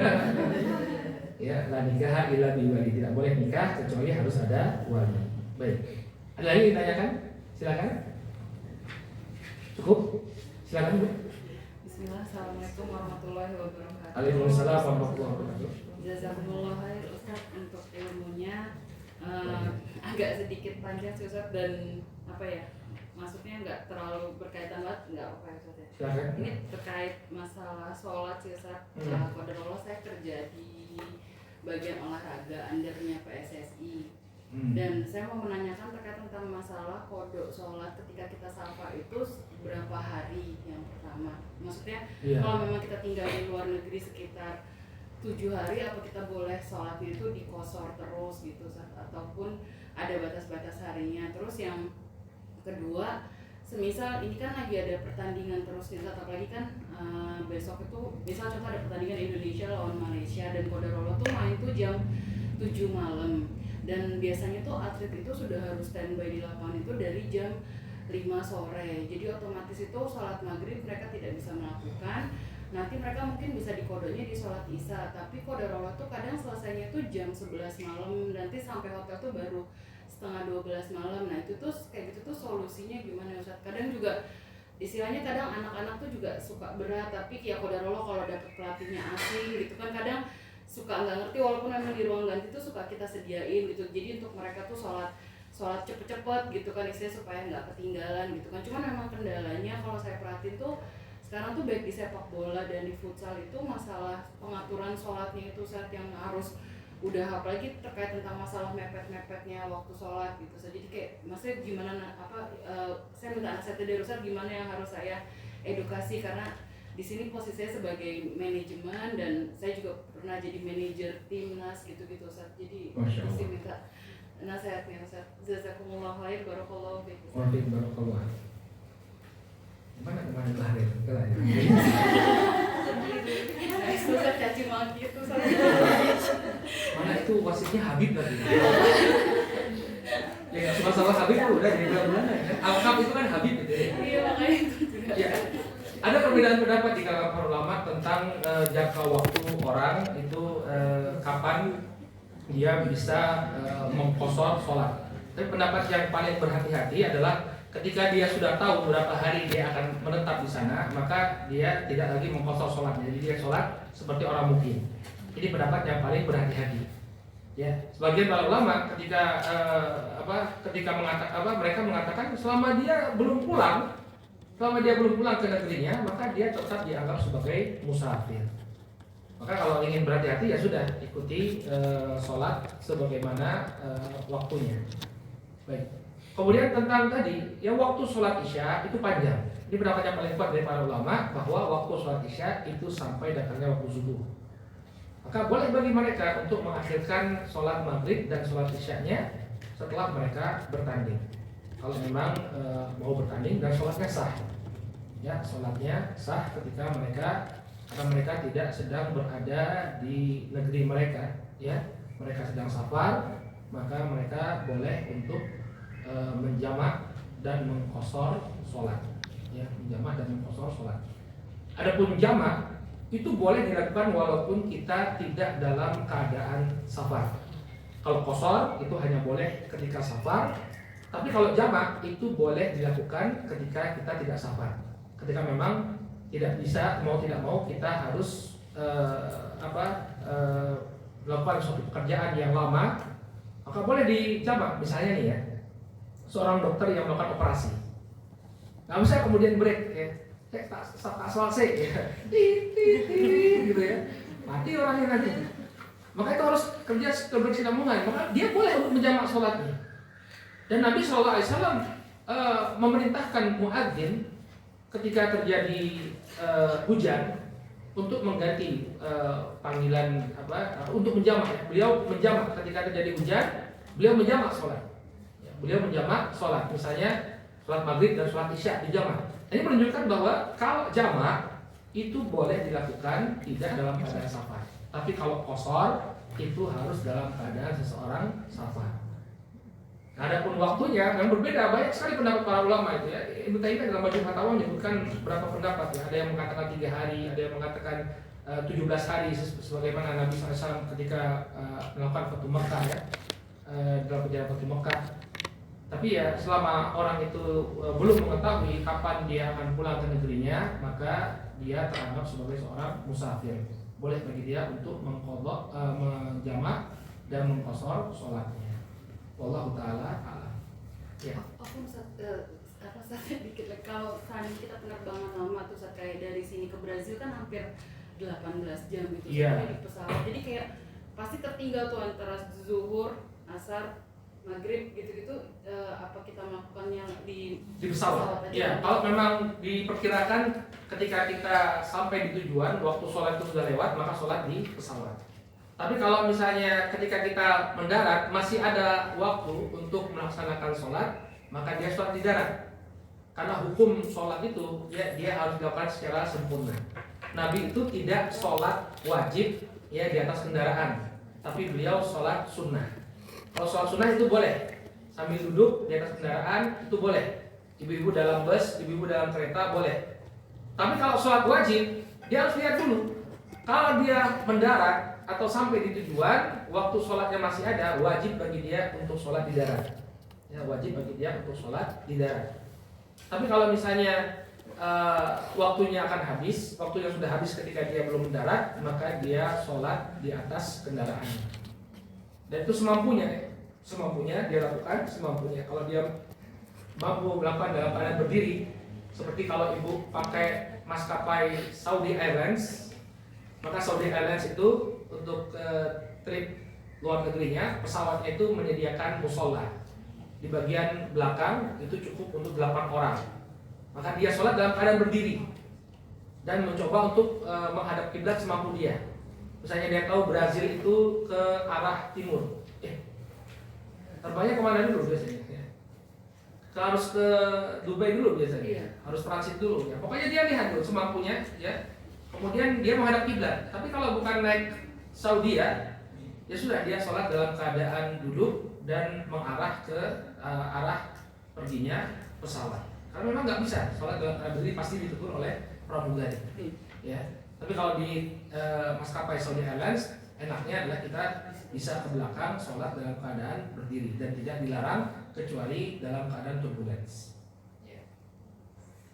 Ya, la nikah illa bi wali, tidak boleh nikah kecuali harus ada wali. Baik. Ada lagi ditanyakan? Silakan. Cukup? Silakan Bu.
Bismillah, assalamualaikum warahmatullahi wabarakatuh.
Waalaikumsalam warahmatullahi wabarakatuh.
Jazakumullah khair Ustaz untuk ilmunya. Agak sedikit panjang sih Ustaz dan maksudnya nggak terlalu berkaitan banget, nggak apa ya Ustaz ya.
Silakan.
Ini terkait masalah sholat sih Ustaz. Qadarullah saya kerja di bagian olahraga undernya PSSI. Dan saya mau menanyakan terkait tentang masalah kodok sholat ketika kita safar itu berapa hari yang pertama. Maksudnya kalau memang kita tinggal di luar negeri sekitar 7 hari, apa kita boleh sholatnya itu dikosor terus gitu, ataupun ada batas-batas harinya. Terus yang kedua, semisal ini kan lagi ada pertandingan terus nih, apalagi kan besok itu misal contoh ada pertandingan Indonesia lawan Malaysia dan Kodarolo tuh main tuh jam 7 malam. Dan biasanya tuh atlet itu sudah harus standby di lapangan itu dari jam 5 sore. Jadi otomatis itu sholat maghrib mereka tidak bisa melakukan. Nanti mereka mungkin bisa dikodonya di sholat isya. Tapi kodarollah tuh kadang selesainya tuh jam 11 malam. Nanti sampai hotel tuh baru setengah 12 malam. Nah itu tuh kayak gitu tuh solusinya gimana Ustaz? Kadang juga istilahnya kadang anak-anak tuh juga suka berat. Tapi ya kodarollah kalau dapet pelatihnya asing gitu kan kadang suka nggak ngerti, walaupun memang di ruang ganti tuh suka kita sediain gitu. Jadi untuk mereka tuh sholat cepet-cepet gitu kan, istilahnya supaya nggak ketinggalan gitu kan. Cuman memang kendalanya kalau saya perhatiin tuh sekarang tuh baik di sepak bola dan di futsal itu masalah pengaturan sholatnya itu saat yang harus udah, apalagi terkait tentang masalah mepet-mepetnya waktu sholat gitu. Jadi kayak maksudnya gimana saya minta nasihat dari Ustaz gimana yang harus saya edukasi, karena di sini posisi saya sebagai manajemen dan saya juga pernah jadi manajer timnas gitu-gitu Ustaz. Jadi mesti minta nasihatnya Ustaz. Jazakumullah khair, barakallahu fiik.
Waalaikumsalam barakallah. Mana kemarin lahir?
Ustaz caci maki itu Ustaz.
Mana itu wasitnya Habib lagi. Ya cuma salah Habib tuh udah jadi bulan-bulan ya. Al-Kaf itu kan Habib gitu ya.
Iya makanya itu juga.
Ya. Ada perbedaan pendapat di kalangan para ulama tentang jangka waktu orang itu kapan dia bisa mengqashar sholat. Tapi pendapat yang paling berhati-hati adalah ketika dia sudah tahu berapa hari dia akan menetap di sana, maka dia tidak lagi mengqashar sholatnya. Jadi dia sholat seperti orang mukim. Ini pendapat yang paling berhati-hati. Ya, sebagian para ulama ketika mereka mengatakan selama dia belum pulang ke negerinya, maka dia tetap dianggap sebagai musafir. Maka kalau ingin berhati-hati ya sudah ikuti sholat sebagaimana waktunya. Baik. Kemudian tentang tadi, ya waktu sholat isya itu panjang. Ini pendapat yang paling kuat dari para ulama bahwa waktu sholat isya itu sampai datangnya waktu zuhur. Maka boleh bagi mereka untuk mengakhirkan sholat maghrib dan sholat isyanya setelah mereka bertanding. Kalau memang mau bertanding dan sholatnya sah, ya sholatnya sah ketika karena mereka tidak sedang berada di negeri mereka, ya mereka sedang safar, maka mereka boleh untuk menjamak dan mengqashar sholat, ya menjamak dan mengqashar sholat. Adapun jamak itu boleh dilakukan walaupun kita tidak dalam keadaan safar. Kalau qashar itu hanya boleh ketika safar. Tapi kalau jamak itu boleh dilakukan ketika kita tidak safar. Ketika memang tidak bisa, mau tidak mau kita harus melakukan suatu pekerjaan yang lama, maka boleh dijamak. Misalnya nih ya, seorang dokter yang melakukan operasi, nggak bisa kemudian break ya, tak selesai ya, gitu ya, mati orangnya nanti. Maka itu harus kerja berkesinambungan. Maka dia boleh untuk menjamak sholatnya. Dan Nabi SAW memerintahkan muadzin ketika terjadi hujan untuk mengganti panggilan untuk menjamak. Beliau menjamak ketika terjadi hujan, beliau menjamak sholat. Beliau menjamak sholat, misalnya sholat maghrib dan sholat isya dijamak. Ini menunjukkan bahwa kalau jamak itu boleh dilakukan tidak dalam keadaan safar. Tapi kalau qashar itu harus dalam keadaan seseorang safar. Nah, adapun waktunya yang berbeda, banyak sekali pendapat para ulama itu ya. Ibnu Taimiyah dalam Majmu' Fatawa menyebutkan beberapa pendapat ya. Ada yang mengatakan 3 hari, ada yang mengatakan 17 hari sebagaimana Nabi SAW ketika melakukan Fatu Makkah ya, dalam perjalanan Fatu Makkah. Tapi ya selama orang itu belum mengetahui kapan dia akan pulang ke negerinya, maka dia teranggap sebagai seorang musafir. Boleh bagi dia untuk mengqadha, menjamak dan mengqashar sholatnya. Wallahu ta'ala a'lam. Ya.
Aku sedikit lagi, kalau seandainya kita penerbangan lama tuh kayak dari sini ke Brazil kan hampir 18 jam gitu.
Iya.
Di pesawat. Jadi kayak pasti tertinggal tuh antara zuhur, asar, maghrib gitu-gitu. Apa kita melakukannya di
pesawat?
aja?
Ya, kalau memang diperkirakan ketika kita sampai di tujuan waktu sholat itu sudah lewat, maka sholat di pesawat. Tapi kalau misalnya ketika kita mendarat masih ada waktu untuk melaksanakan sholat, maka dia sholat di darat. Karena hukum sholat itu dia harus dilakukan secara sempurna. Nabi itu tidak sholat wajib ya di atas kendaraan, tapi beliau sholat sunnah. Kalau sholat sunnah itu boleh sambil duduk di atas kendaraan, itu boleh. Ibu-ibu dalam bus, ibu-ibu dalam kereta boleh. Tapi kalau sholat wajib, dia harus lihat dulu. Kalau dia mendarat atau sampai di tujuan, waktu sholatnya masih ada, wajib bagi dia untuk sholat di darat. Ya, wajib bagi dia untuk sholat di darat. Tapi kalau misalnya waktunya akan habis, waktu yang sudah habis ketika dia belum mendarat, maka dia sholat di atas kendaraan. Dan itu semampunya dia lakukan semampunya. Kalau dia mampu melakukan dalam keadaan berdiri, seperti kalau ibu pakai maskapai Saudi Airlines, maka Saudi Airlines itu untuk trip luar negerinya, pesawatnya itu menyediakan musola di bagian belakang, itu cukup untuk 8 orang. Maka dia sholat dalam keadaan berdiri dan mencoba untuk menghadap kiblat semampu dia. Misalnya dia tahu Brazil itu ke arah timur, terbangnya kemana dulu biasanya? Harus ke Dubai dulu biasanya, harus transit dulu. Ya. Pokoknya dia lihat dulu semampunya, ya. Kemudian dia menghadap kiblat. Tapi kalau bukan naik Saudi ya sudah dia sholat dalam keadaan duduk dan mengarah ke arah perginya pesawat. Karena memang nggak bisa sholat dalam keadaan berdiri, pasti ditegur oleh pramugari. Ya. Tapi kalau di maskapai Saudi Airlines, enaknya adalah kita bisa ke belakang sholat dalam keadaan berdiri dan tidak dilarang kecuali dalam keadaan turbulence. Ya.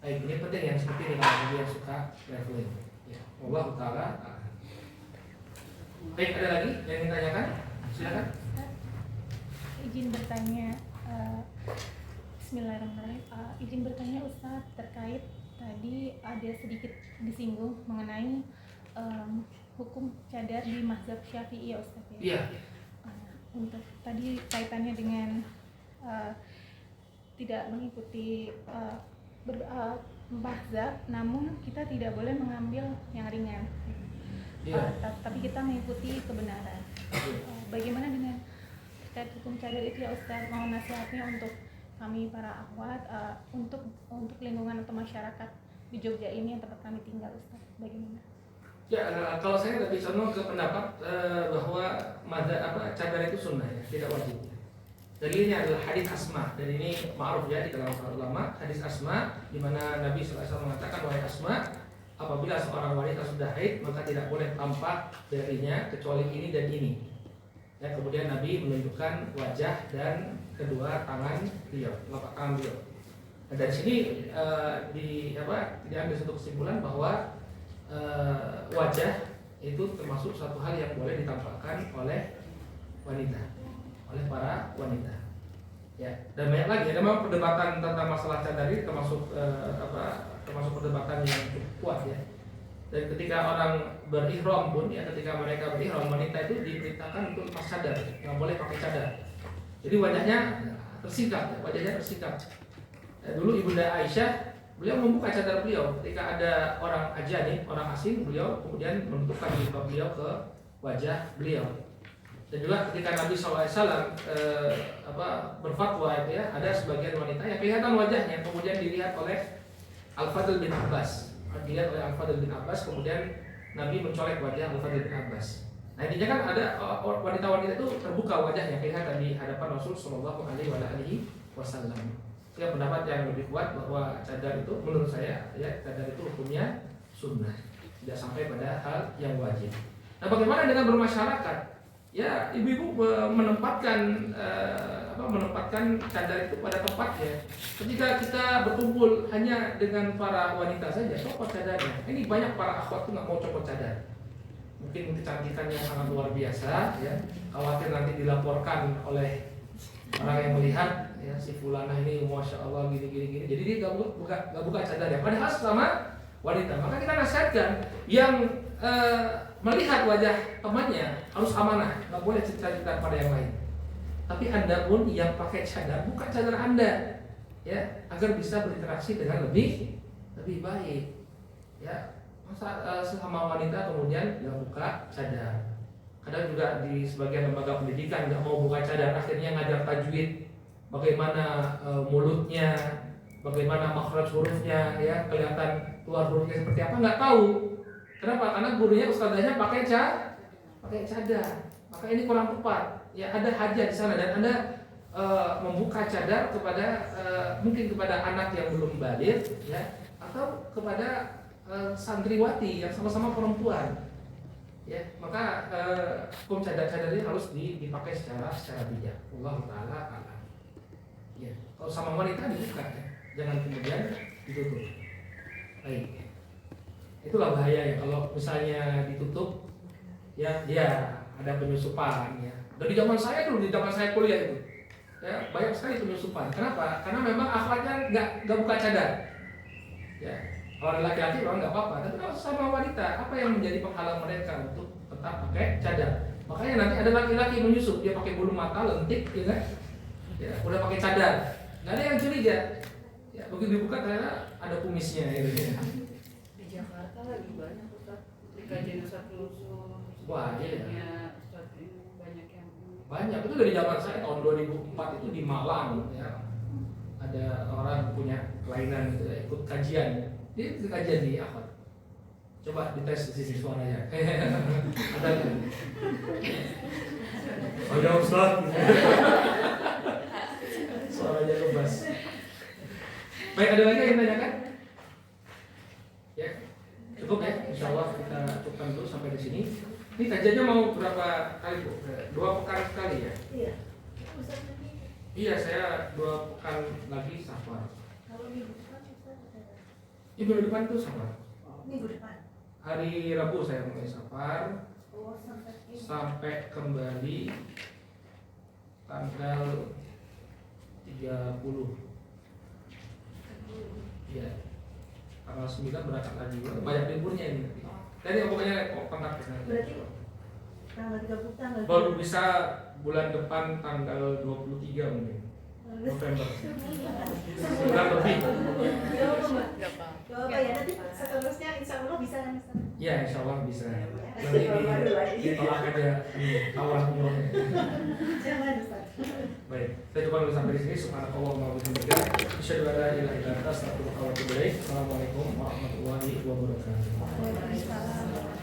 Baik, ini penting yang seperti ini kalau yang suka traveling. Ya. Allah Ta'ala. Baik, ada lagi yang ingin ditanyakan? Silakan.
Izin bertanya. Bismillahirrahmanirrahim. Izin bertanya Ustaz, terkait tadi ada sedikit disinggung mengenai hukum cadar di mazhab Syafi'i ya Ustaz ya.
Iya.
Untuk tadi kaitannya dengan tidak mengikuti mazhab, namun kita tidak boleh mengambil yang ringan.
Iya.
Tapi kita mengikuti kebenaran. Bagaimana dengan terkait hukum cadar itu ya Ustaz? Mohon nasihatnya untuk kami para akhwat, untuk lingkungan atau masyarakat di Jogja ini yang tempat kami tinggal Ustaz. Bagaimana?
Ya, kalau saya lebih condong ke pendapat bahwa cadar itu sunnah ya, tidak wajib. Dalilnya adalah hadis Asma, dan ini ma'ruf ya di kalangan para ulama. Hadis Asma di mana Nabi SAW mengatakan, wahai Asma, apabila seorang wanita sudah haid maka tidak boleh tampak darinya kecuali ini dan ini. Ya, kemudian Nabi menunjukkan wajah dan kedua tangan beliau, telapak tangan beliau. Nah, dari sini diambil satu kesimpulan bahwa wajah itu termasuk satu hal yang boleh ditampakkan oleh wanita, oleh para wanita. Ya, dan banyak lagi. Ada memang perdebatan tentang masalah cadar ini termasuk termasuk perdebatan yang cukup kuat ya. Dan ketika orang berihram pun ya, ketika mereka berihram, wanita itu diperintahkan untuk lepas cadar, nggak boleh pakai cadar. Jadi wajahnya tersingkap, dulu Ibunda Aisyah, beliau membuka cadar beliau ketika ada orang ajanib, orang asing, beliau kemudian menutupkan jilbab beliau ke wajah beliau. Dan juga ketika Nabi SAW berfatwa itu ya, ada sebagian wanita yang kelihatan wajahnya, kemudian dilihat oleh Al-Fadl bin Abbas. Kemudian Nabi mencolek wajah Al-Fadl bin Abbas. Nah, intinya kan ada wanita-wanita itu terbuka wajahnya kelihatan di hadapan Rasul Shallallahu Alaihi Wasallam. Itu pendapat yang lebih kuat bahwa cadar itu menurut saya ya, cadar itu hukumnya sunnah, tidak sampai pada hal yang wajib. Nah, bagaimana dengan bermasyarakat? Ya, ibu-ibu menempatkan cadar itu pada tempatnya. Ketika kita berkumpul hanya dengan para wanita saja, copot cadarnya. Ini banyak para akhwat tuh nggak mau copot cadar. Mungkin kecantikannya sangat luar biasa, ya. Khawatir nanti dilaporkan oleh orang yang melihat, ya, si fulanah ini masya Allah gini. Jadi dia nggak buka cadarnya. Padahal sama wanita. Maka kita nasihatkan yang melihat wajah temannya harus amanah, nggak boleh cerita-cerita pada yang lain. Tapi Anda pun yang pakai cadar, buka cadar Anda, ya, agar bisa berinteraksi dengan lebih baik. Ya, masa sesama wanita kemudian nggak buka cadar. Kadang juga di sebagian lembaga pendidikan nggak mau buka cadar, akhirnya ngajar tajwid, bagaimana mulutnya, bagaimana makhraj hurufnya, ya, kelihatan keluar hurufnya seperti apa, nggak tahu. Kenapa? Karena gurunya, ustazahnya pakai cadar. Maka ini kurang tepat. Ya, ada hajat di sana dan Anda membuka cadar kepada mungkin kepada anak yang belum baligh, ya, atau kepada santriwati yang sama-sama perempuan. Ya, maka hukum cadar-cadar ini harus dipakai secara bijak. Allah Taala alam. Ya, kalau sama wanita dibuka, ya. Jangan kemudian ditutup. Baik. Itulah bahaya ya kalau misalnya ditutup, ya dia ada penyusupan, ya. Dari zaman saya dulu, di zaman saya kuliah itu, ya, banyak sekali penyusupan. Kenapa? Karena memang akhlaknya nggak buka cadar. Ya, kalau laki-laki memang nggak apa-apa, tapi kalau sama wanita, apa yang menjadi penghalang mereka untuk tetap pakai cadar? Makanya nanti ada laki-laki menyusup, dia pakai bulu mata lentik, ya kan? Ya, udah pakai cadar, nggak ada yang curiga. Ya, begitu dibuka ternyata ada kumisnya, gitu.
Di Jakarta lagi banyak Ustaz, di kajian Ustaz Nusuk.
Wah, iya.
Ustaz ini banyak yang
Banyak, itu dari zaman saya tahun 2004 itu di Malang, ya. Ada orang punya kelainan gitu, ya, ikut kajian. Dia ikut kajian di Ahmad. Coba dites di sini suaranya. Ada nggak? Ada Ustaz. Suaranya kebas. Baik, ada lagi yang tanyakan? Ya, cukup ya. Insya Allah kita cukupkan dulu sampai di sini. Ini kajiannya mau berapa kali, Bu? 2 pekan sekali ya?
Iya.
Iya, saya 2 pekan lagi safar.
Kalau minggu depan Ustaz ada.
Minggu depan tuh safar.
Minggu depan.
Hari Rabu saya mulai safar
Oh, sampai ini.
sampai kembali tanggal 30. Iya. Tanggal 9 berangkat lagi. Banyak liburnya ini. Jadi pokoknya kontak saya.
Berarti tanggal 30 tanggal.
Baru bisa bulan depan tanggal 23 mungkin. November. Bulan lebih.
Coba ya, nanti seterusnya insya Allah bisa kan Ustaz?
Ya, insya Allah bisa. Nanti ditolak aja awalnya.
Jangan Ustaz.
Baik, saya coba dulu sampai di sini. Subhanallah wa bihamdihi. Asyhadu an la ilaha illa anta astaghfiruka wa atubu ilaik. Assalamualaikum warahmatullahi wabarakatuh.
Waalaikumsalam.